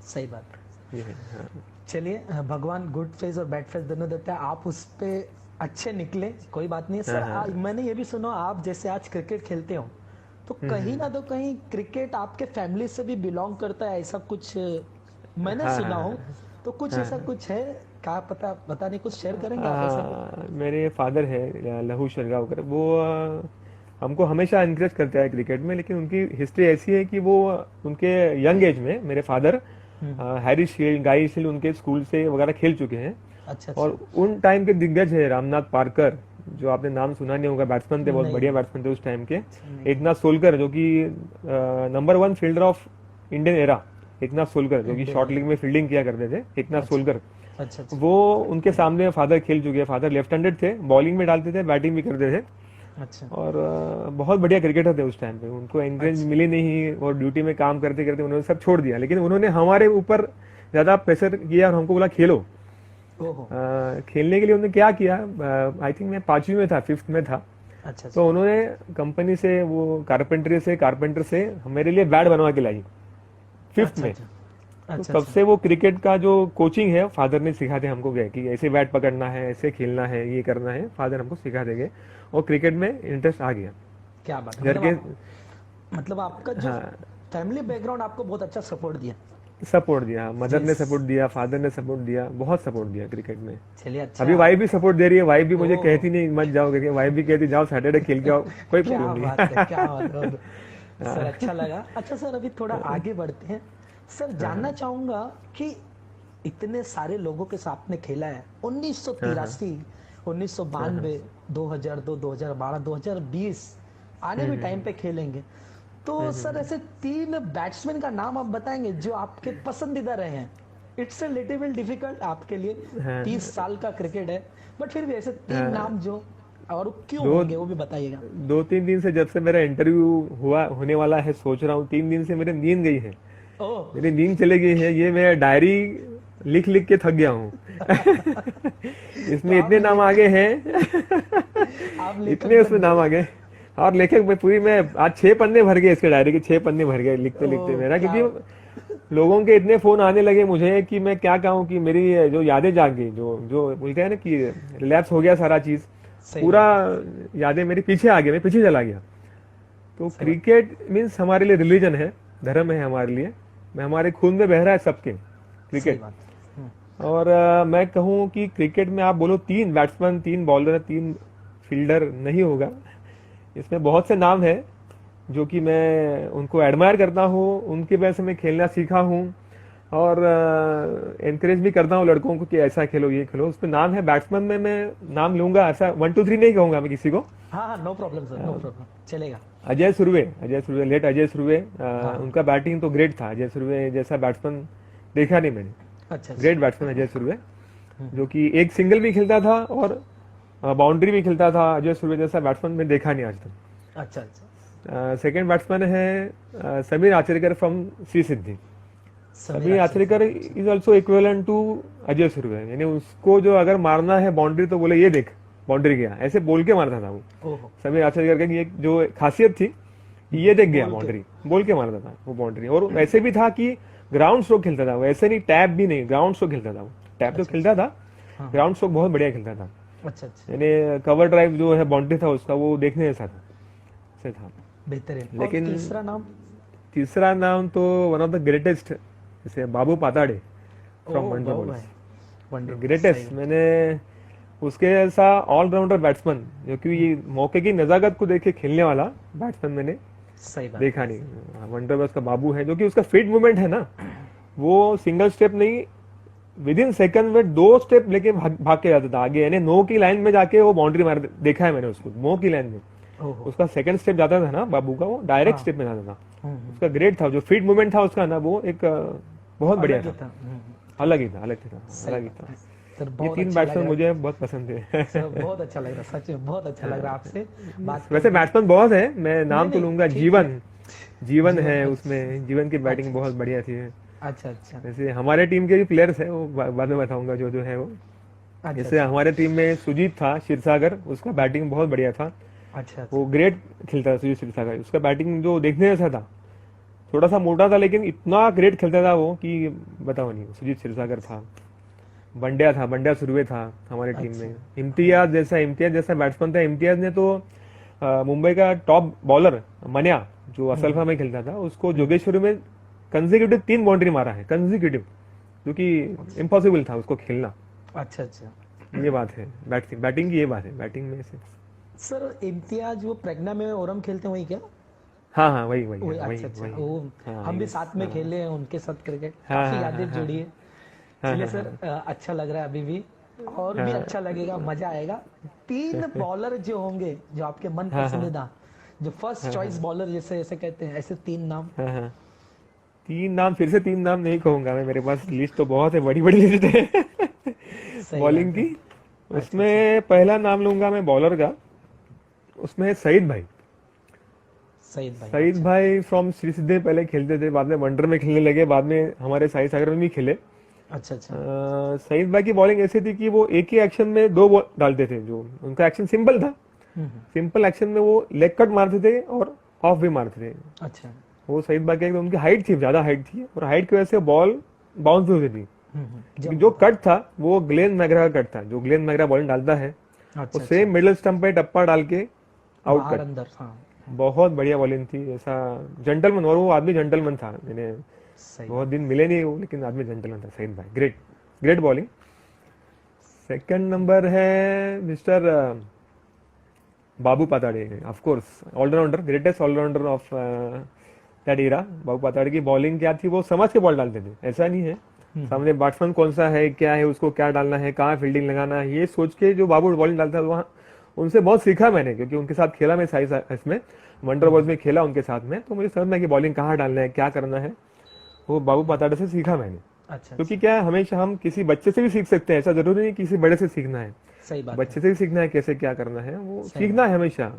सही बात है।
ये है, हाँ
चलिए भगवान गुड फेज और बैड फेज दोनों देते हैं, आप उस पे अच्छे निकले, कोई बात नहीं है सर।
हाँ
मैंने ये भी सुना आप जैसे आज क्रिकेट खेलते हो तो कहीं ना तो कहीं क्रिकेट आपके फैमिली से भी बिलोंग करता है, ऐसा कुछ मैंने
हाँ
सुना हो।
हाँ
तो कुछ
हाँ
ऐसा कुछ है, क्या पता नहीं, कुछ शेयर करेंगे आप ऐसा कुछ?
मेरे फादर है लहू शरगावकर, वो हमको हमेशा इनकरेज करते हैं क्रिकेट में। लेकिन उनकी हिस्ट्री ऐसी है कि वो उनके यंग एज में, मेरे फादर हैरी शील्ड, गाई शील्ड उनके स्कूल से वगैरह खेल चुके हैं।
अच्छा
और उन टाइम के दिग्गज है रामनाथ पारकर, जो आपने नाम सुना नहीं होगा, बैट्समैन थे, बहुत बढ़िया बैट्समैन थे उस टाइम के। एकनाथ सोलकर जो कि number 1 fielder of Indian era, Eknath Solkar जो कि शॉर्ट लीग में फील्डिंग किया करते थे, एकनाथ सोलकर,
अच्छा
वो उनके सामने फादर खेल चुके हैं। फादर लेफ्ट हैंडेड थे, बॉलिंग में डालते थे, बैटिंग भी करते थे।
अच्छा
और बहुत बढ़िया क्रिकेटर थे उस टाइम पे। उनको एनकरेज मिली नहीं, और ड्यूटी में काम करते करते उन्होंने सब छोड़ दिया। लेकिन उन्होंने हमारे ऊपर ज्यादा प्रेशर किया और हमको बोला खेलो।
ओहो
खेलने के लिए उन्होंने क्या किया, आई थिंक मैं 5वीं में था, 5th में था,
अच्छा
तो उन्होंने कंपनी से, वो कारपेंटर से मेरे लिए बैट बनवा के लाई 5th में। तो तब से वो क्रिकेट का जो कोचिंग है फादर ने सिखाते हमको गए कि ऐसे बैट पकड़ना है, ऐसे खेलना है, ये करना है, फादर हमको सिखा देंगे। और क्रिकेट में इंटरेस्ट आ गया।
क्या बात
घर के
मतलब आपका जो फैमिली बैकग्राउंड आपको बहुत अच्छा सपोर्ट दिया।
सपोर्ट दिया, मदर ने सपोर्ट दिया, फादर ने सपोर्ट दिया, बहुत सपोर्ट दिया क्रिकेट में।
चलिए अच्छा,
अभी वाइफ भी सपोर्ट दे रही है। वाइफ भी मुझे कहती नहीं मत जाओ, क्योंकि वाइफ भी कहती जाओ सैटरडे खेल के आओ, कोई प्रॉब्लम नहीं है।
क्या बात है सर, अच्छा लगा। अच्छा सर, अभी थोड़ा आगे बढ़ते हैं। सर जानना चाहूंगा कि इतने सारे लोगों के साथ में खेला है, 1983, 1992, 2002, 2012, 2020 आने भी टाइम पे खेलेंगे। तो सर ऐसे 3 बैट्समैन का नाम आप बताएंगे जो आपके पसंदीदा रहे हैं? It's a little bit difficult आपके लिए, 30 साल का क्रिकेट है, बट फिर भी ऐसे 3 नाम जो, और क्यों होंगे वो भी बताइएगा।
2-3 दिन से, जब से मेरा इंटरव्यू होने वाला है, सोच रहा हूँ। 3 दिन से मेरी नींद गई है, मेरी नींद चली गई है। ये मैं डायरी लिख लिख के थक गया हूँ। इसमें इतने नाम आ गए हैं, इतने उसमें नाम आ गए। और लेखक में पूरी, मैं आज 6 पन्ने भर गए इसके डायरी के, 6 पन्ने भर गए लिखते लिखते मेरा। क्योंकि लोगों के इतने फोन आने लगे मुझे कि मैं क्या कहूँ, कि मेरी जो यादें जाग गई, जो बोलते हैं ना कि रिलैप्स हो गया सारा चीज, पूरा यादें मेरी पीछे आ गई, मैं पीछे चला गया। तो क्रिकेट मीन्स हमारे लिए रिलीजन है, धर्म है हमारे लिए। हमारे खून में बह रहा है सबके क्रिकेट। और मैं कहूँ कि क्रिकेट में आप बोलो 3 बैट्समैन, 3 बॉलर, 3 फील्डर नहीं होगा। इसमें बहुत से नाम है जो कि मैं उनको एडमायर करता हूँ, उनकी वजह से मैं खेलना सीखा हूँ। और एनकरेज भी करता हूँ लड़कों को कि ऐसा खेलो, ये खेलो। उसमें नाम है, बैट्समैन में मैं नाम लूंगा, ऐसा 1 2 3 नहीं कहूंगा मैं किसी को।
हाँ no problem sir, no problem, चलेगा।
अजय सुरवे, लेट अजय सुरवे, उनका बैटिंग तो ग्रेट था। अजय सुरवे जैसा बैट्समैन देखा नहीं मैंने।
अच्छा,
ग्रेट बैट्समैन अजय सुरवे, जो कि एक सिंगल भी खेलता था और बाउंड्री भी खेलता था। अजय सुरवे जैसा बैट्समैन मैं देखा नहीं आज तक।
अच्छा।
सेकंड बैट्समैन है Sameer Achrekar from C Siddhi. Sameer Achrekar is also equivalent to Ajay Surve, यानी उसको जो अगर मारना है बाउंड्री तो बोले ये देख बाउंड्री गया, ऐसे बोल के मारता था वो। समीर आचरेकर की एक जो खासियत थी, ये देख गया बाउंड्री, बोल के मारता था वो बाउंड्री। और ऐसे भी था कि ग्राउंड स्ट्रोक खेलता था वो, ऐसे नहीं टैप भी नहीं, ग्राउंड स्ट्रोक खेलता था वो। टैप तो खेलता था, ग्राउंड स्ट्रोक बहुत बढ़िया खेलता था।
अच्छा,
यानी कवर ड्राइव जो है बाउंड्री था उसका, वो देखने जैसा था,
बेहतरीन।
लेकिन
तीसरा नाम
तो वन ऑफ द ग्रेटेस्ट जैसे बाबू पाताड़े फ्रॉम वंडर बॉयज, ग्रेटेस्ट। मैंने उसके ऐसा ऑलराउंडर बैट्समैन जो कि ये मौके की नजाकत को देख के खेलने वाला बैट्समैन मैंने
सही बात
देखा नहीं। वंडर बॉयज का बाबू है, जो कि उसका फीट मूवमेंट है ना, वो सिंगल स्टेप नहीं, विद इन सेकंड में 2 स्टेप लेके भाग के जाता था आगे, यानी 9 की लाइन में जाके वो बाउंड्री मार देखा है मैंने उसको 9 की लाइन में। उसका सेकंड स्टेप जाता था ना बाबू का, वो डायरेक्ट स्टेप में जाता था। उसका ग्रेट था, जो फीट मूवमेंट था उसका ना, वो एक बहुत बढ़िया था, अलग ही था, अलग ही था।
सर
ये
बहुत
3
अच्छा
बैट्समैन
लग
मुझे बहुत पसंद थे।
सर बहुत अच्छा लग रहा, सच में बहुत अच्छा लग रहा आपसे बात
वैसे बैट्समैन बहुत है, मैं नाम तो
नहीं,
लूंगा,
ठीक
जीवन है उसमें, जीवन की बैटिंग बहुत बढ़िया थी।
अच्छा अच्छा
जैसे हमारे टीम के भी प्लेयर्स है, वो बाद में बताऊंगा जो है वो।
अच्छा
जैसे हमारे टीम में सुजीत था क्षीरसागर, उसका बैटिंग बहुत बढ़िया था,
अच्छा
वो ग्रेट खेलता था सुजीत क्षीरसागर। उसका बैटिंग जो देखने जैसा था, थोड़ा सा मोटा था लेकिन इतना ग्रेट खेलता था वो कि बताओ नहीं। सुजीत क्षीरसागर था, बंड्या सुरवे था हमारे टीम में, इम्तियाज जैसा बैट्समैन था। इम्तियाज ने तो मुंबई का टॉप बॉलर मन्या जो असलफा में खेलता था, उसको जोगेश्वरी में कंसेक्यूटिव 3 बाउंड्री मारा है, कंसेक्यूटिव, जो कि इम्पॉसिबल था उसको खेलना।
अच्छा अच्छा
ये बात है बैटिंग की, ये बात है बैटिंग में से।
सर इम्तियाज वो प्रज्ञा में ओरम खेलते हैं वही क्या?
हाँ वही
अच्छा अच्छा वो
हाँ,
हम भी साथ में खेले हैं उनके साथ क्रिकेट,
हाँ,
काफी
हाँ,
यादें
हाँ,
जुड़ी है। चलिए सर अच्छा लग रहा है अभी भी, और भी अच्छा लगेगा, मजा आएगा। 3 बॉलर जो होंगे जो आपके मन पसंदीदा, जो फर्स्ट चॉइस बॉलर जैसे ऐसे कहते हैं, ऐसे 3 नाम।
3 नाम, फिर से 3 नाम नहीं कहूंगा मैं, मेरे पास लिस्ट तो बहुत है, बड़ी लिस्ट है बॉलिंग की। उसमें पहला नाम लूंगा मैं बॉलर का, उसमें है सईद भाई फ्रॉम श्री सिद्धि, पहले खेलते थे, बाद में वंडर में खेलने लगे, बाद में हमारे साई सागर में भी खेले।
अच्छा अच्छा
सईद भाई की बॉलिंग ऐसी थी कि वो एक ही एक्शन में 2 बॉल डालते थे, जो उनका एक्शन सिंपल था। सिंपल एक्शन में वो लेग कट मारते थे और ऑफ भी मारते थे।
अच्छा
वो सईद भाई की उनकी हाइट थी, ज्यादा हाइट थी, और हाइट की वजह से बॉल बाउंस भी होती थी। लेकिन जो कट था वो ग्लेन मैगरा का कट था, जो ग्लेन मैगरा बॉलिंग डालता है, वो सेम मिडिल स्टंप पे टप्पा डाल के आउट कट,
अंदर।
बहुत बढ़िया बॉलिंग थी, ऐसा जेंटलमैन, और वो आदमी जेंटलमैन था। मैंने बहुत दिन मिले नहीं वो, लेकिन आदमी जेंटलमैन था सईद भाई, ग्रेट बॉलिंग। सेकंड नंबर है mister Babu Patade, of course allrounder, greatest allrounder of that era. Babu Patade की बॉलिंग क्या थी, वो समझ के बॉल डालते थे, ऐसा नहीं है सामने बैट्समैन कौन सा है, क्या है, उसको क्या डालना है, कहाँ फील्डिंग लगाना है, ये सोच के जो बाबू बॉलिंग डालता है, वहाँ उनसे बहुत सीखा मैंने, क्योंकि उनके साथ खेला मैं साइज इसमें, वंडर बॉयज में खेला उनके साथ में, तो मुझे समझ में कि बॉलिंग कहाँ डालना है, क्या करना है, वो बाबू पाताड़े से सीखा मैंने।
अच्छा
क्योंकि क्या है, हमेशा हम किसी बच्चे से भी सीख सकते हैं, ऐसा जरूरी नहीं किसी बड़े से सीखना है,
सही बात
बच्चे से भी सीखना है, कैसे क्या करना है, वो सीखना है हमेशा।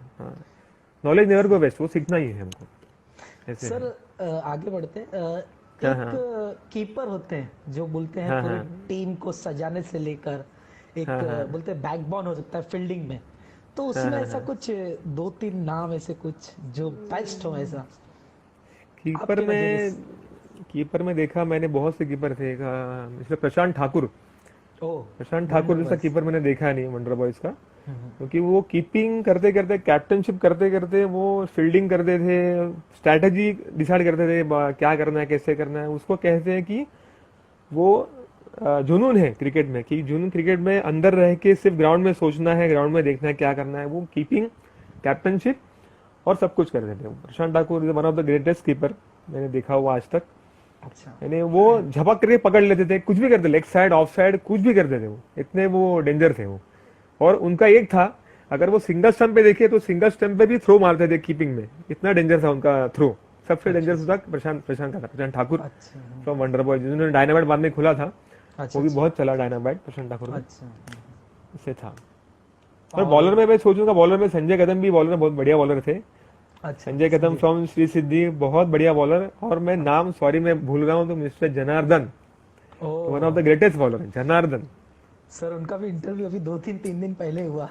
नॉलेज नेवर गो वेस्ट, वो सीखना ही है हमको। ऐसे
सर आगे बढ़ते हैं। एक कीपर होते हैं जो बोलते हैं पूरी टीम को सजाने से लेकर एक बोलते हैं बैकबोन हो सकता है फील्डिंग में, तो उसमें ऐसा कुछ 2-3 नाम ऐसे कुछ जो बेस्ट हो ऐसा
कीपर में देखा मैंने, बहुत से कीपर थे, इसमें प्रशांत ठाकुर जैसा कीपर मैंने देखा नहीं वंडर बॉयज का, क्योंकि वो कीपिंग करते करते, कैप्टनशिप करते करते वो फील्डिंग करते थे, स्ट्रैटेजी डिसाइड करते थे, क्या करना है, कैसे करना है। उसको कहते हैं कि वो जुनून है क्रिकेट में, कि जुनून क्रिकेट में अंदर रह के सिर्फ ग्राउंड में सोचना है, ग्राउंड में देखना है क्या करना है, वो कीपिंग, कैप्टनशिप और सब कुछ करते थे। Prashant Thakur is one of the greatest keeper मैंने देखा हुआ आज तक।
अच्छा,
यानी वो झपक करके पकड़ लेते थे, कुछ भी करते, लेग साइड ऑफ साइड कुछ भी करते थे, वो इतने वो डेंजर थे वो। और उनका एक था, अगर वो सिंगल स्टंप पे देखे तो सिंगल स्टंप पे भी थ्रो मारते थे कीपिंग में, इतना डेंजर था उनका थ्रो। सबसे डेंजर था Prashant Thakur from wonder boys, जिन्होंने डायनामाइट बाद में खुला था, वो भी बहुत चला डायनामाइट प्रशांत ठाकुर का, इससे था। और बॉलर में मैं सोचूंगा, बॉलर में संजय कदम भी बॉलर में बहुत बढ़िया बॉलर थे। संजय कदम फ्रॉम श्री सिद्धि, बहुत बढ़िया बॉलर। और मैं नाम सॉरी मैं भूल गया हूँ, तो mister Janardan, one of the greatest bowler है जनार्दन
सर। उनका भी इंटरव्यू अभी 2-3 दिन पहले हुआ।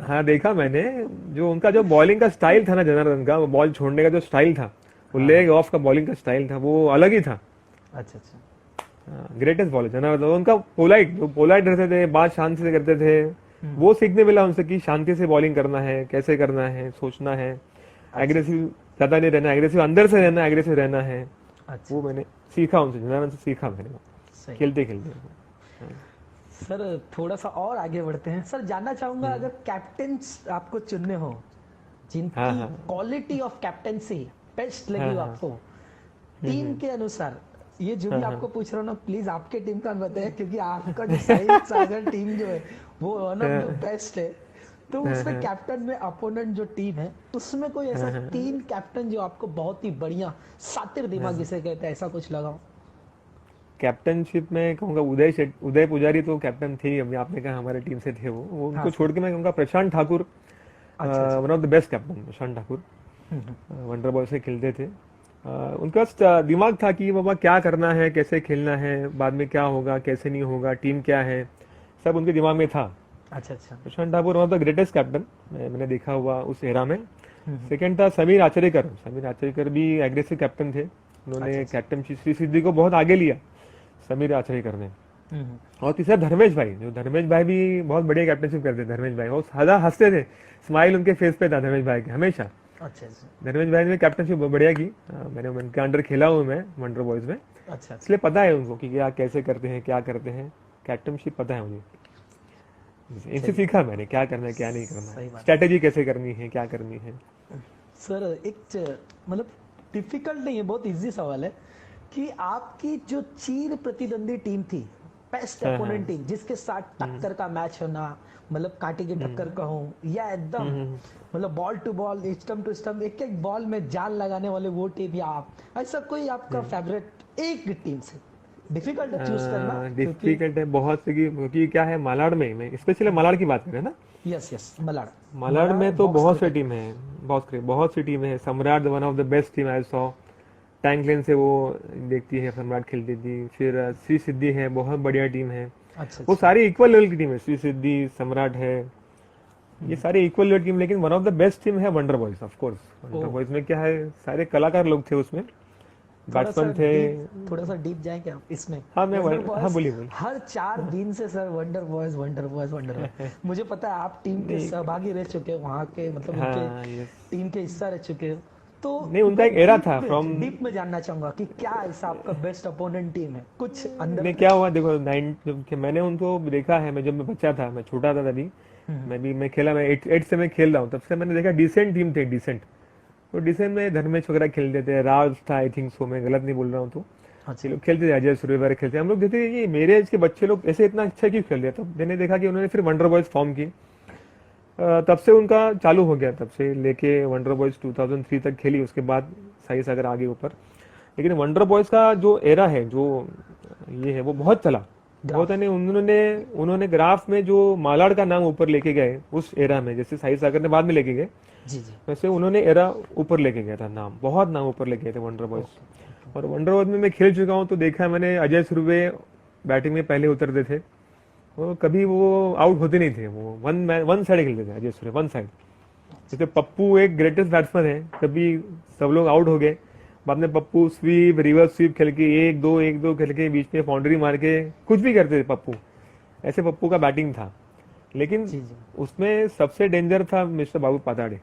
हाँ देखा मैंने, जो उनका जो बॉलिंग का स्टाइल था ना जनार्दन का, वो बॉल छोड़ने का जो स्टाइल था, वो लेग ऑफ का बॉलिंग का स्टाइल था, वो अलग ही था।
अच्छा अच्छा,
ग्रेटेस्ट बॉलर जनार्दन। उनका पोलाइट रहते थे, बात शांति से करते थे, वो सीखने मिला उनसे कि शांति से बॉलिंग करना है, कैसे करना है, सोचना है, एग्रेसिव ज्यादा नहीं रहना, एग्रेसिव अंदर से रहना, एग्रेसिव रहना है,
अच्छा।
वो मैंने सीखा उनसे, जिन्होंने से सीखा मैंने
सही।
खेलते खेलते।
सर थोड़ा सा और आगे बढ़ते हैं सर, जानना चाहूंगा अगर कैप्टन आपको चुनने हो
हाँ
जिनकी
हाँ
क्वालिटी ऑफ कैप्टनसी बेस्ट लगी
हाँ
हो
हाँ
आपको टीम के अनुसार, ये जो भी
हाँ
आपको पूछ रहा हूँ ना प्लीज आपके टीम का बताएं, क्योंकि आपका जो साहिल सागर टीम जो है वो वन ऑफ द बेस्ट है। तो उसमें कैप्टन में अपोनेंट जो टीम है उसमें कोई ऐसा तीन कैप्टन जो आपको बहुत ही बढ़िया सातिर दिमाग जिसे कहते हैं ऐसा कुछ लगा हो?
कैप्टनशिप में कहूंगा उदय पुजारी तो कैप्टन थे ही, अभी आपने कहा हमारे टीम से थे वो
हाँ
उनको
सर।
छोड़ के मैं कहूंगा प्रशांत ठाकुर,
अच्छा अच्छा।
One of the best captain Prashant Thakur. Wonder boy से खेलते थे। उनका दिमाग था कि बाबा क्या करना है, कैसे खेलना है, बाद में क्या होगा कैसे नहीं होगा, टीम क्या है, सब उनके दिमाग में था।
अच्छा अच्छा।
Prashant Thakur one of the greatest captain मैंने देखा हुआ उस एरा में। सेकंड था समीर आचरेकर। समीर आचरेकर भी एग्रेसिव कैप्टन थे, उन्होंने कैप्टन श्री सिद्धि को बहुत आगे लिया समीर आचरेकर ने। और तीसरा धर्मेश भाई, जो धर्मेश भाई भी बहुत बढ़िया कैप्टनशिप करते थे। धर्मेश भाई वो सदा हंसते थे, स्माइल उनके फेस पे था धर्मेश भाई के हमेशा।
अच्छा अच्छा।
धर्मेश भाई ने कैप्टनशिप बढ़िया की। मैंने उनके अंडर खेला हूँ मैं वंडर बॉयज में,
अच्छा
इसलिए पता है उनको कि क्या कैसे करते हैं क्या करते हैं। कैप्टनशिप पता है मुझे, इनसे सीखा मैंने क्या करना है क्या नहीं करना
सही
है,
बात।
स्ट्रैटेजी कैसे करनी है क्या करनी है।
सर मतलब डिफिकल्ट नहीं है, बहुत इजी सवाल है कि आपकी जो चीर प्रतिद्वंदी टीम थी, बेस्ट अपोनेंट टीम जिसके साथ टक्कर का मैच होना, मतलब कांटे की टक्कर का हो या एकदम मतलब ball to ball stump to stump एक एक बॉल में जान लगाने वाले वो टीम, या आप ऐसा कोई आपका फेवरेट एक टीम से? डिफिकल्ट है चूज करना
डिफिकल्ट है बहुत, क्योंकि क्या है मालाड में, मैं स्पेशली मालाड की बात करें ना,
यस यस मलाड
मालाड में तो बहुत सी टीम है, बहुत सी टीम है। Samrat one of the best team I saw, tank lane से वो देखती है सम्राट खेलती थी। फिर श्री सिद्धि है, बहुत बढ़िया टीम है।
अच्छा
वो सारी इक्वल लेवल की टीम है, श्री सिद्धि सम्राट है, ये सारे इक्वल लेवल टीम। लेकिन one of the best team है Wonder Boys of course. Wonder Boys में क्या है, सारे कलाकार लोग थे उसमें, बैट्समैन थे।
थोड़ा सा डीप जाए क्या इसमें?
हाँ मैं
वंडर
हाँ
बॉयज
बोलिए
हर 4 दिन से sir wonder boys wonder boys wonder boys मुझे पता है आप टीम के सहभागी रह चुके हैं, वहाँ के मतलब उनके टीम के हिस्सा रह चुके हैं, तो
नहीं उनका एक एरा था फ्रॉम
डीप में जानना चाहूंगा कि क्या ऐसा आपका बेस्ट अपोनेंट टीम है कुछ अंदर
में क्या हुआ। देखो मैंने उनको देखा है, मैं जब मैं बच्चा था, मैं छोटा था तभी, मैं खेला, मैं 8 से मैं खेल रहा हूँ, तब से मैंने देखा डिसेंट टीम थे, डिसेंट। तो डिसेंट में धर्मेश वगैरह खेलते थे, राज था आई थिंक सो, मैं गलत नहीं बोल रहा हूँ तो ये लोग खेलते थे, अजय सूर्य वगैरह खेलते। हम लोग देखते ये मेरे एज के बच्चे लोग ऐसे इतना अच्छा क्यों खेल रहे। तो मैंने देखा कि उन्होंने फिर वंडर बॉयज फॉर्म की, तब से उनका चालू हो गया, तब से लेके वंडर बॉयज 2003 तक खेली, उसके बाद साई सागर आगे ऊपर। लेकिन वंडर बॉयज का जो एरा है, जो ये है, वो बहुत चला बहुत है। उन्होंने ग्राफ में जो मालाड का नाम ऊपर लेके गए उस एरा में, जैसे साई सागर ने बाद में लेके गए,
जी जी
वैसे उन्होंने एरा ऊपर लेके गया था, नाम बहुत नाम ऊपर लेके गए थे वंडर बॉयज। और वंडर बॉयज में मैं खेल चुका हूँ, तो देखा मैंने अजय सूर्य बैटिंग में पहले उतरते थे, वो कभी वो आउट होते नहीं थे, वो वन साइड खेलते थे अजय सूर्य, वन साइड। जैसे पप्पू एक ग्रेटेस्ट बैट्समैन है, कभी सब लोग आउट हो गए, बाद में पप्पू स्वीप रिवर्स स्वीप खेल के 1-2 खेल के बीच में बाउंड्री मार के कुछ भी करते थे पप्पू, ऐसे पप्पू का बैटिंग था। लेकिन उसमें सबसे डेंजर था मिस्टर बाबू पाताड़े,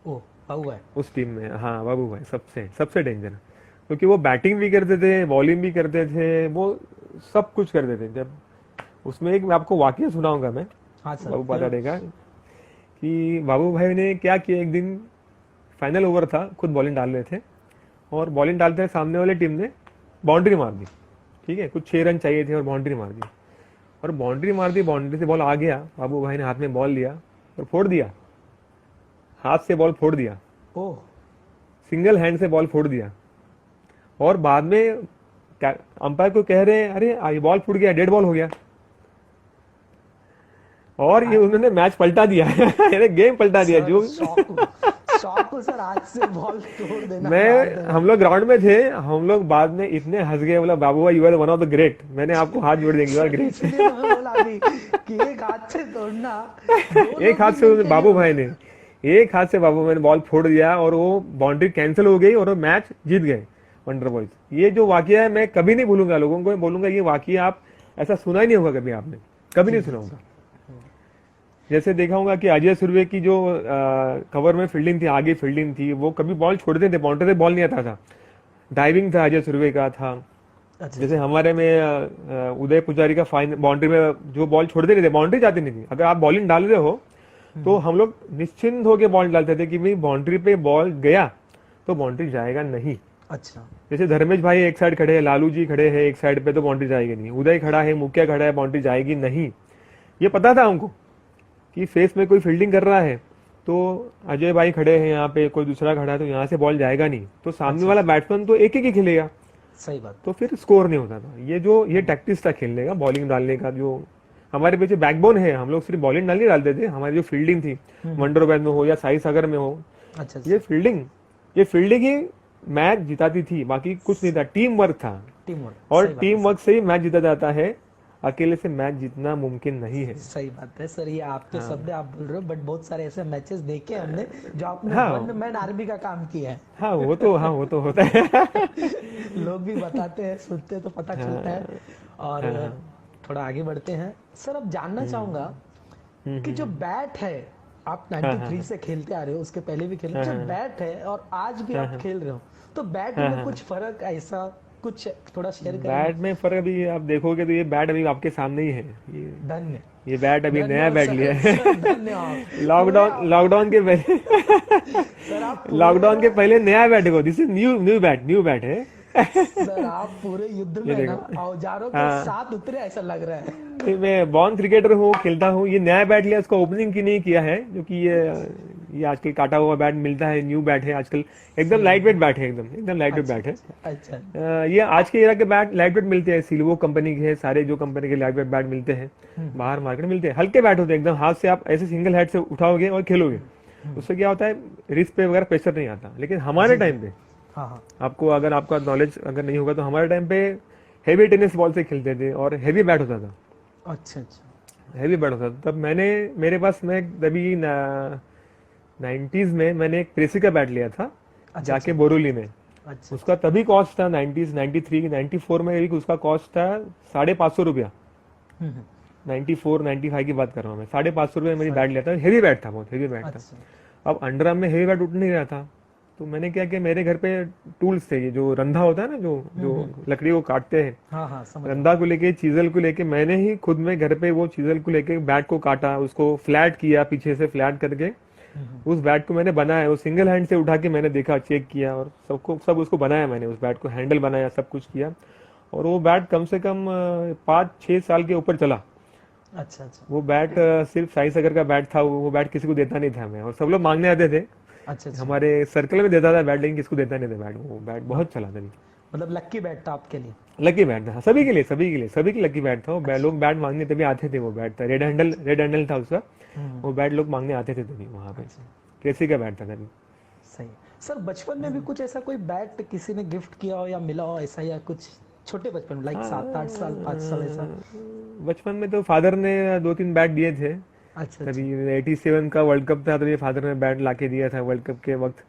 बाबू भाई
उस टीम में। हाँ बाबू भाई सबसे डेंजर, क्योंकि वो बैटिंग भी करते थे, बॉलिंग भी करते थे, वो सब कुछ करते थे। जब उसमें एक मैं आपको वाकया सुनाऊंगा मैं, बाबू पाताड़े का, कि बाबू भाई ने क्या किया, एक दिन फाइनल ओवर था, खुद बॉलिंग डाल रहे थे, और बॉलिंग डालते सामने वाले टीम ने बाउंड्री मार दी, ठीक है, कुछ 6 रन चाहिए थे और बाउंड्री मार दी, और बाउंड्री मार दी, बाउंड्री से बॉल आ गया, बाबू भाई ने हाथ में बॉल लिया और फोड़ दिया, हाथ से बॉल फोड़ दिया, सिंगल हैंड से बॉल फोड़ दिया। और बाद में अंपायर को कह रहे हैं अरे ये बॉल फूट गया, डेड बॉल हो गया, और ये उन्होंने मैच पलटा दिया गेम पलटा दिया। जो
सर आज से बॉल तोड़ देना।
हम लोग ग्राउंड में थे, हम लोग बाद में इतने हंस गए, बोला बाबू भाई you are one of the great, मैंने आपको हाथ जोड़ देंगे, यू आर ग्रेट।
एक हाथ से तोड़ना,
एक हाथ से बाबू भाई ने बॉल फोड़ दिया और वो बाउंड्री कैंसिल हो गई और वो मैच जीत गए वंडर बॉयज। ये जो वाकया है मैं कभी नहीं भूलूंगा, लोगों को बोलूंगा ये वाकया आप ऐसा सुना ही नहीं होगा कभी, आपने कभी नहीं सुना होगा। जैसे देखा होगा कि अजय सूर्य की जो कवर में फील्डिंग थी, आगे फील्डिंग थी, वो कभी बॉल छोड़ते थे, बाउंड्री से बॉल नहीं आता था, डाइविंग था, अजय सुरवे का था।
अच्छा
जैसे हमारे में उदय पुजारी का फाइन बाउंड्री में जो बॉल छोड़ते नहीं थे, बाउंड्री जाती नहीं थी। अगर आप बॉलिंग डाल रहे हो तो हम लोग निश्चिंत होकर बॉल डालते थे कि भाई बाउंड्री पे बॉल गया तो बाउंड्री जाएगा नहीं।
अच्छा
जैसे धर्मेश भाई एक साइड खड़े हैं, लालू जी खड़े हैं एक साइड पे, तो बाउंड्री जाएगी नहीं। उदय खड़ा है, मुखिया खड़ा है, बाउंड्री जाएगी नहीं। ये पता था हमको कि फेस में कोई फील्डिंग कर रहा है तो अजय भाई खड़े हैं यहाँ पे, कोई दूसरा खड़ा है तो यहाँ से बॉल जाएगा नहीं, तो सामने वाला बैट्समैन तो एक ही खेलेगा,
सही बात।
तो फिर स्कोर नहीं होता था। ये टैक्टिस था खेलने का, बॉलिंग डालने का। जो हमारे पीछे बैकबोन है, हम लोग सिर्फ बॉलिंग डालने डालते थे, हमारी जो फील्डिंग थी वंडरबैन में हो या साई सागर में हो,
अच्छा
ये फील्डिंग ही मैच जिताती थी, बाकी कुछ नहीं था। टीम वर्क था, और टीम वर्क से ही मैच जीता जाता है, अकेले से मैच जीतना मुमकिन नहीं है।
सही बात है सर, ये आपके शब्द आप बोल रहे हो, बट बहुत सारे ऐसे मैचेस देखे हमने जो आपने वन मैन आर्मी का काम किया है।
हाँ वो तो होता है।
लोग भी बताते हैं, सुनते हैं तो पता चलता है। और थोड़ा आगे बढ़ते हैं सर, अब जानना चाहूंगा कि जो बैट है, आप 93 से खेलते आ रहे हो, उसके पहले भी खेले, जो बैट है और आज भी आप खेल रहे हो, तो बैट में कुछ फर्क ऐसा कुछ थोड़ा शेयर करें?
बैट में फर्क अभी आप देखोगे तो ये बैट अभी आपके सामने ही है।
धन्य,
ये बैट अभी नया बैट लिया है।
धन्यवाद।
लॉकडाउन के पहले नया बैट है, दिस इज न्यू बैट है।
सर आप पूरे युद्ध में ना औजारों के साथ उतरे ऐसा लग रहा है।
मैं बॉर्न क्रिकेटर हूँ, खेलता हूँ। ये नया बैट लिया, उसका ओपनिंग की नहीं किया है, क्योंकि ये आजकल काटा हुआ बैट मिलता है, न्यू बैट है आजकल, एकदम लाइट वेट बैट है, एकदम लाइट वेट बैट है।
अच्छा,
ये आज के एरा के बैट लाइट वेट मिलते हैं, सिल्वो कंपनी के, सारे जो कंपनी के लाइट वेट बैट मिलते हैं बाहर मार्केट में मिलते हैं, हल्के बैट होते हैं एकदम, हाथ से आप ऐसे सिंगल हेड से उठाओगे और खेलोगे, उससे क्या होता है रिस्ट पे वगैरह प्रेशर नहीं आता। लेकिन हमारे टाइम पे आपको अगर आपका नॉलेज अगर नहीं होगा तो हमारे टाइम पे हेवी टेनिस बॉल से खेलते थे और हेवी बैट होता था।
अच्छा,
हेवी बैट होता था। तब मेरे पास मैं तभी 90s में मैंने एक प्रेसी का बैट लिया था, जाके बोरोली में। उसका तभी कॉस्ट था 93 94 में उसका कॉस्ट था 550 रुपया। 94 95 की बात कर रहा हूँ मैं, 550 रुपये मेरी बैट लिया था। हेवी बैट था, बहुत हेवी बैट था। अब अंडर आर्म में हेवी बैट उठ नहीं रहा था, तो मैंने क्या किया, मेरे घर पे टूल्स थे, ये जो रंधा होता है ना, जो लकड़ी को काटते हैं, रंधा को लेके, चीजल को लेके, मैंने ही खुद में घर पे वो चीजल को लेके बैट को काटा, उसको फ्लैट किया, पीछे से फ्लैट करके उस बैट को मैंने बनाया। वो सिंगल हैंड से उठा के मैंने देखा, चेक किया और सब उसको बनाया मैंने, उस बैट को हैंडल बनाया, सब कुछ किया। और वो बैट कम से कम 5-6 साल के ऊपर चला।
अच्छा,
वो बैट सिर्फ साई सागर का बैट था, वो बैट किसी को देता नहीं था मैं, और सब लोग मांगने आते थे। अच्छा। हमारे सर्कल में देता था बैट, लेकिन किसको देता नहीं था बैट। वो बैट बहुत चला था।
मतलब लकी बैट था आपके लिए?
लकी बैट था सभी के लिए, सभी की लकी बैट था वो। लोग बैट मांगने तभी आते थे, वो बैट था, रेड हैंडल था उसका। वो बैट लोग मांगने आते थे तभी वहां पे। ट्रेसी का बैट था तभी।
सही सर, बचपन में भी कुछ ऐसा कोई बैट किसी ने गिफ्ट किया हो या मिला हो ऐसा, या कुछ छोटे बचपन में, लाइक 7-8 साल 5 साल ऐसा?
बचपन में तो फादर ने 2-3 बैट दिए थे।
अच्छा,
तभी 87 का वर्ल्ड कप था, तभी फादर ने बैट लाके दिया था। वर्ल्ड कप के वक्त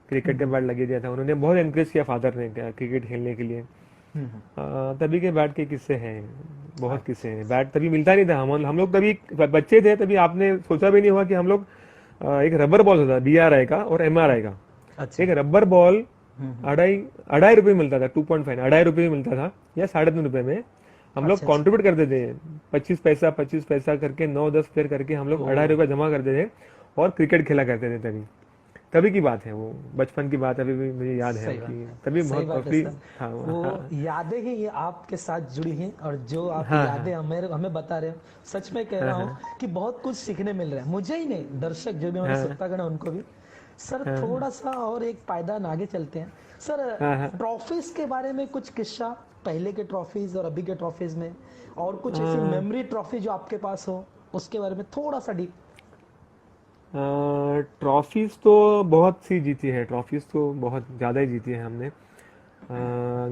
क्रिकेट का बैट लगे दिया था उन्होंने, बहुत एनकरेज किया फादर ने क्रिकेट खेलने के लिए। तभी के बैट के किस्से हैं, बहुत किस्से हैं। बैट तभी मिलता नहीं था, हम लोग तभी बच्चे थे, तभी आपने सोचा भी नहीं होगा कि हम लोग एक रबर बॉल होता था BRI का और MRI का। एक रबर बॉल 2.5 रुपये मिलता था, 2.5 2.5 रुपये मिलता था या 3.5 रुपये में। हम लोग कॉन्ट्रीब्यूट करते थे 25 पैसा करके, 9-10 प्लेयर करके हम लोग 2.5 रुपये जमा करते थे और क्रिकेट खेला करते थे। तभी की बात है, वो बचपन की बात अभी भी मुझे याद है कि तभी बहुत काफी था।
वो यादें ही आपके साथ जुड़ी हैं, और जो आप यादें हमें बता रहे हो, सच में कह रहा हूँ कि बहुत कुछ सीखने मिल रहा है, मुझे ही नहीं, दर्शक जो भी हमारे श्रोतागण है उनको भी। सर थोड़ा सा और एक पायदान आगे चलते हैं सर, ट्रॉफीज के बारे में कुछ किस्सा, पहले के ट्रॉफीज और अभी के ट्रॉफीज में, और कुछ ऐसी मेमोरी ट्रॉफी जो आपके पास हो, उसके बारे में थोड़ा सा डीप।
ट्रॉफीज तो बहुत सी जीती है, ट्रॉफीज तो बहुत ज़्यादा ही जीती है हमने।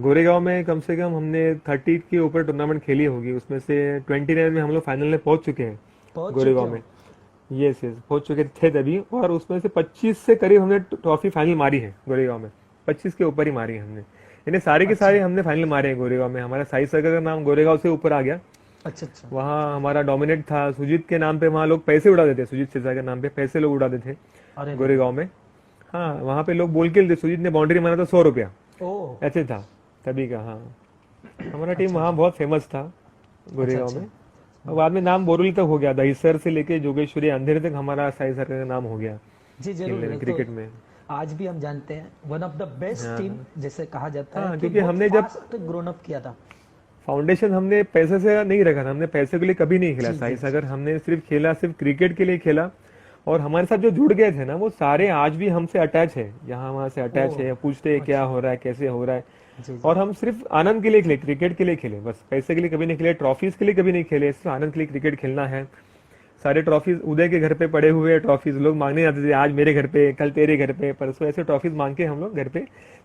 गोरेगांव में कम से कम हमने 30 के ऊपर टूर्नामेंट खेली होगी, उसमें से 29 में हम लोग फाइनल में पहुंच चुके हैं गोरेगांव में। यस पहुंच चुके थे तभी, और उसमें से 25 से करीब हमने ट्रॉफी फाइनल मारी है गोरेगांव में, 25 के ऊपर ही मारी है हमने, यानी सारे के सारे हमने फाइनल मारे हैं गोरेगांव में। हमारा साई सागर का नाम गोरेगांव से ऊपर आ गया।
अच्छा,
वहाँ हमारा डोमिनेट था, सुजीत के नाम पे वहाँ लोग पैसे उड़ा देते, सुजीत सिरसा के नाम पे पैसे लोग उड़ा देते गोरेगांव में। हाँ, वहाँ पे लोग बोल के सुजीत ने बाउंड्री मारा था 100 रुपया,
ओह
ऐसे था तभी का। हाँ, हमारा टीम वहाँ बहुत फेमस था गोरेगांव में। और बाद में नाम बोरुली तक हो गया, दहीसर से लेके जोगेश्वरी अंधेरे तक हमारा साई सर का नाम हो गया
जी
खेलने
जरूर।
में,
तो
क्रिकेट में।
आज भी हम जानते हैं one of the best team जैसे कहा जाता है
हाँ,
कि
क्योंकि
बहुत
हमने जब
फास्ट ग्रोन अप किया था।
फाउंडेशन हमने पैसे से नहीं रखा था, हमने पैसे के लिए कभी नहीं खेला
जी,
साई
जी,
सागर। हमने सिर्फ खेला, सिर्फ क्रिकेट के लिए खेला। और हमारे साथ जो जुड़ गए थे ना, वो सारे आज भी हमसे अटैच है, यहाँ वहाँ से अटैच
ओह
है, पूछते हैं क्या हो रहा है, कैसे हो रहा है।
जी जी
और हम सिर्फ आनंद के लिए खेले, क्रिकेट के लिए खेले, बस पैसे के लिए कभी नहीं खेले, ट्रॉफीज के लिए कभी नहीं खेले, सिर्फ आनंद के लिए क्रिकेट खेलना है। सारे ट्रॉफीज उदय के घर पे पड़े हुए ट्रॉफीज लोग मांगने जाते थे, आज मेरे घर पे, कल तेरे घर पे, परसों, ऐसे ट्रॉफीज मांग के हम लोग घर पे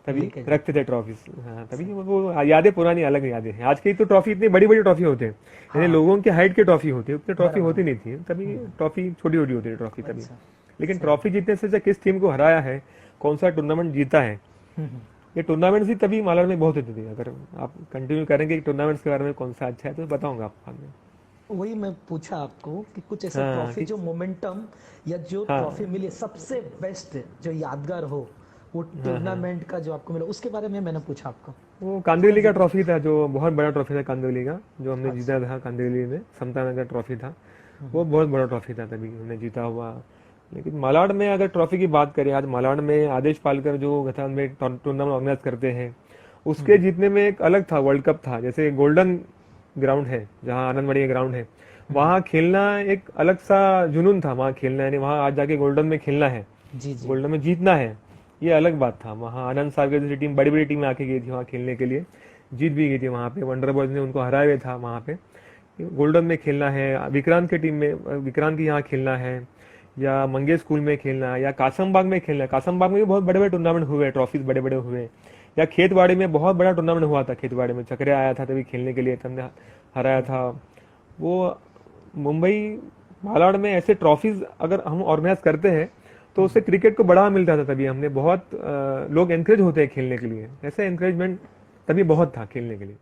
तभी
लेके जाते।
रखते थे ट्रॉफीज। हाँ, तभी वो यादें पुरानी अलग यादें हैं। आज की तो ट्रॉफी इतनी बड़ी बड़ी ट्रॉफी होते हैं, यानी लोगों की हाइट की ट्रॉफी होती है, उतनी ट्रॉफी होती नहीं थी तभी। ट्रॉफी छोटी छोटी होती थी ट्रॉफी तभी।
अच्छा।
लेकिन ट्रॉफी जीतने से किस टीम को हराया है, कौन सा टूर्नामेंट जीता है, ये टूर्नामेंट्स ही तभी मालाड में बहुत होती थी। अगर आप कंटिन्यू करेंगे टूर्नामेंट्स के बारे में कौन सा अच्छा है तो बताऊंगा आपको बाद में।
वही मैं पूछा आपको कि कुछ ऐसे
हाँ,
ट्रॉफी जो मोमेंटम या जो
हाँ।
ट्रॉफी मिली सबसे बेस्ट जो यादगार हो वो टूर्नामेंट का जो आपको मिला उसके बारे में मैंने पूछा आपको।
वो कांदिवली का ट्रॉफी था, जो बहुत बड़ा ट्रॉफी था कांदिवली का, जो हमने जीता था कांदिवली में, समता नगर ट्रॉफी था। वो बहुत बड़ा ट्रॉफी था, तभी हमने जीता हुआ। लेकिन मालाड में अगर ट्रॉफी की बात करें, आज मालाड में आदेश पालकर जो गथान में टूर्नामेंट ऑर्गेनाइज करते हैं, उसके जीतने में एक अलग था, वर्ल्ड कप था। जैसे गोल्डन ग्राउंड है जहाँ आनंदवाड़ी ग्राउंड है, वहाँ खेलना एक अलग सा जुनून था। वहाँ खेलना यानी वहाँ आज जाके गोल्डन में खेलना है,
जी जी
गोल्डन में जीतना है, ये अलग बात था। वहाँ आनंद साहब की जैसी टीम, बड़ी बड़ी टीमें आके गई थी वहाँ खेलने के लिए, जीत भी गई थी। वहाँ पे वंडर बॉयज ने उनको हराया हुआ था। वहाँ पे गोल्डन में खेलना है, विक्रांत की टीम में, विक्रांत की यहाँ खेलना है, या मंगेश स्कूल में खेलना है, या कासमबाग में खेलना है। कासमबाग में भी बहुत बड़े बड़े टूर्नामेंट हुए, ट्रॉफीज बड़े बड़े हुए। या खेतवाड़ी में बहुत बड़ा टूर्नामेंट हुआ था, खेतवाड़ी में चक्रे आया था तभी खेलने के लिए, हमने हराया था। वो मुंबई मालाड में ऐसे ट्रॉफीज अगर हम ऑर्गेनाइज करते हैं तो उससे क्रिकेट को बढ़ावा मिलता था। तभी हमने बहुत लोग एनकरेज होते हैं खेलने के लिए, ऐसे एनकरेजमेंट तभी बहुत था खेलने के लिए।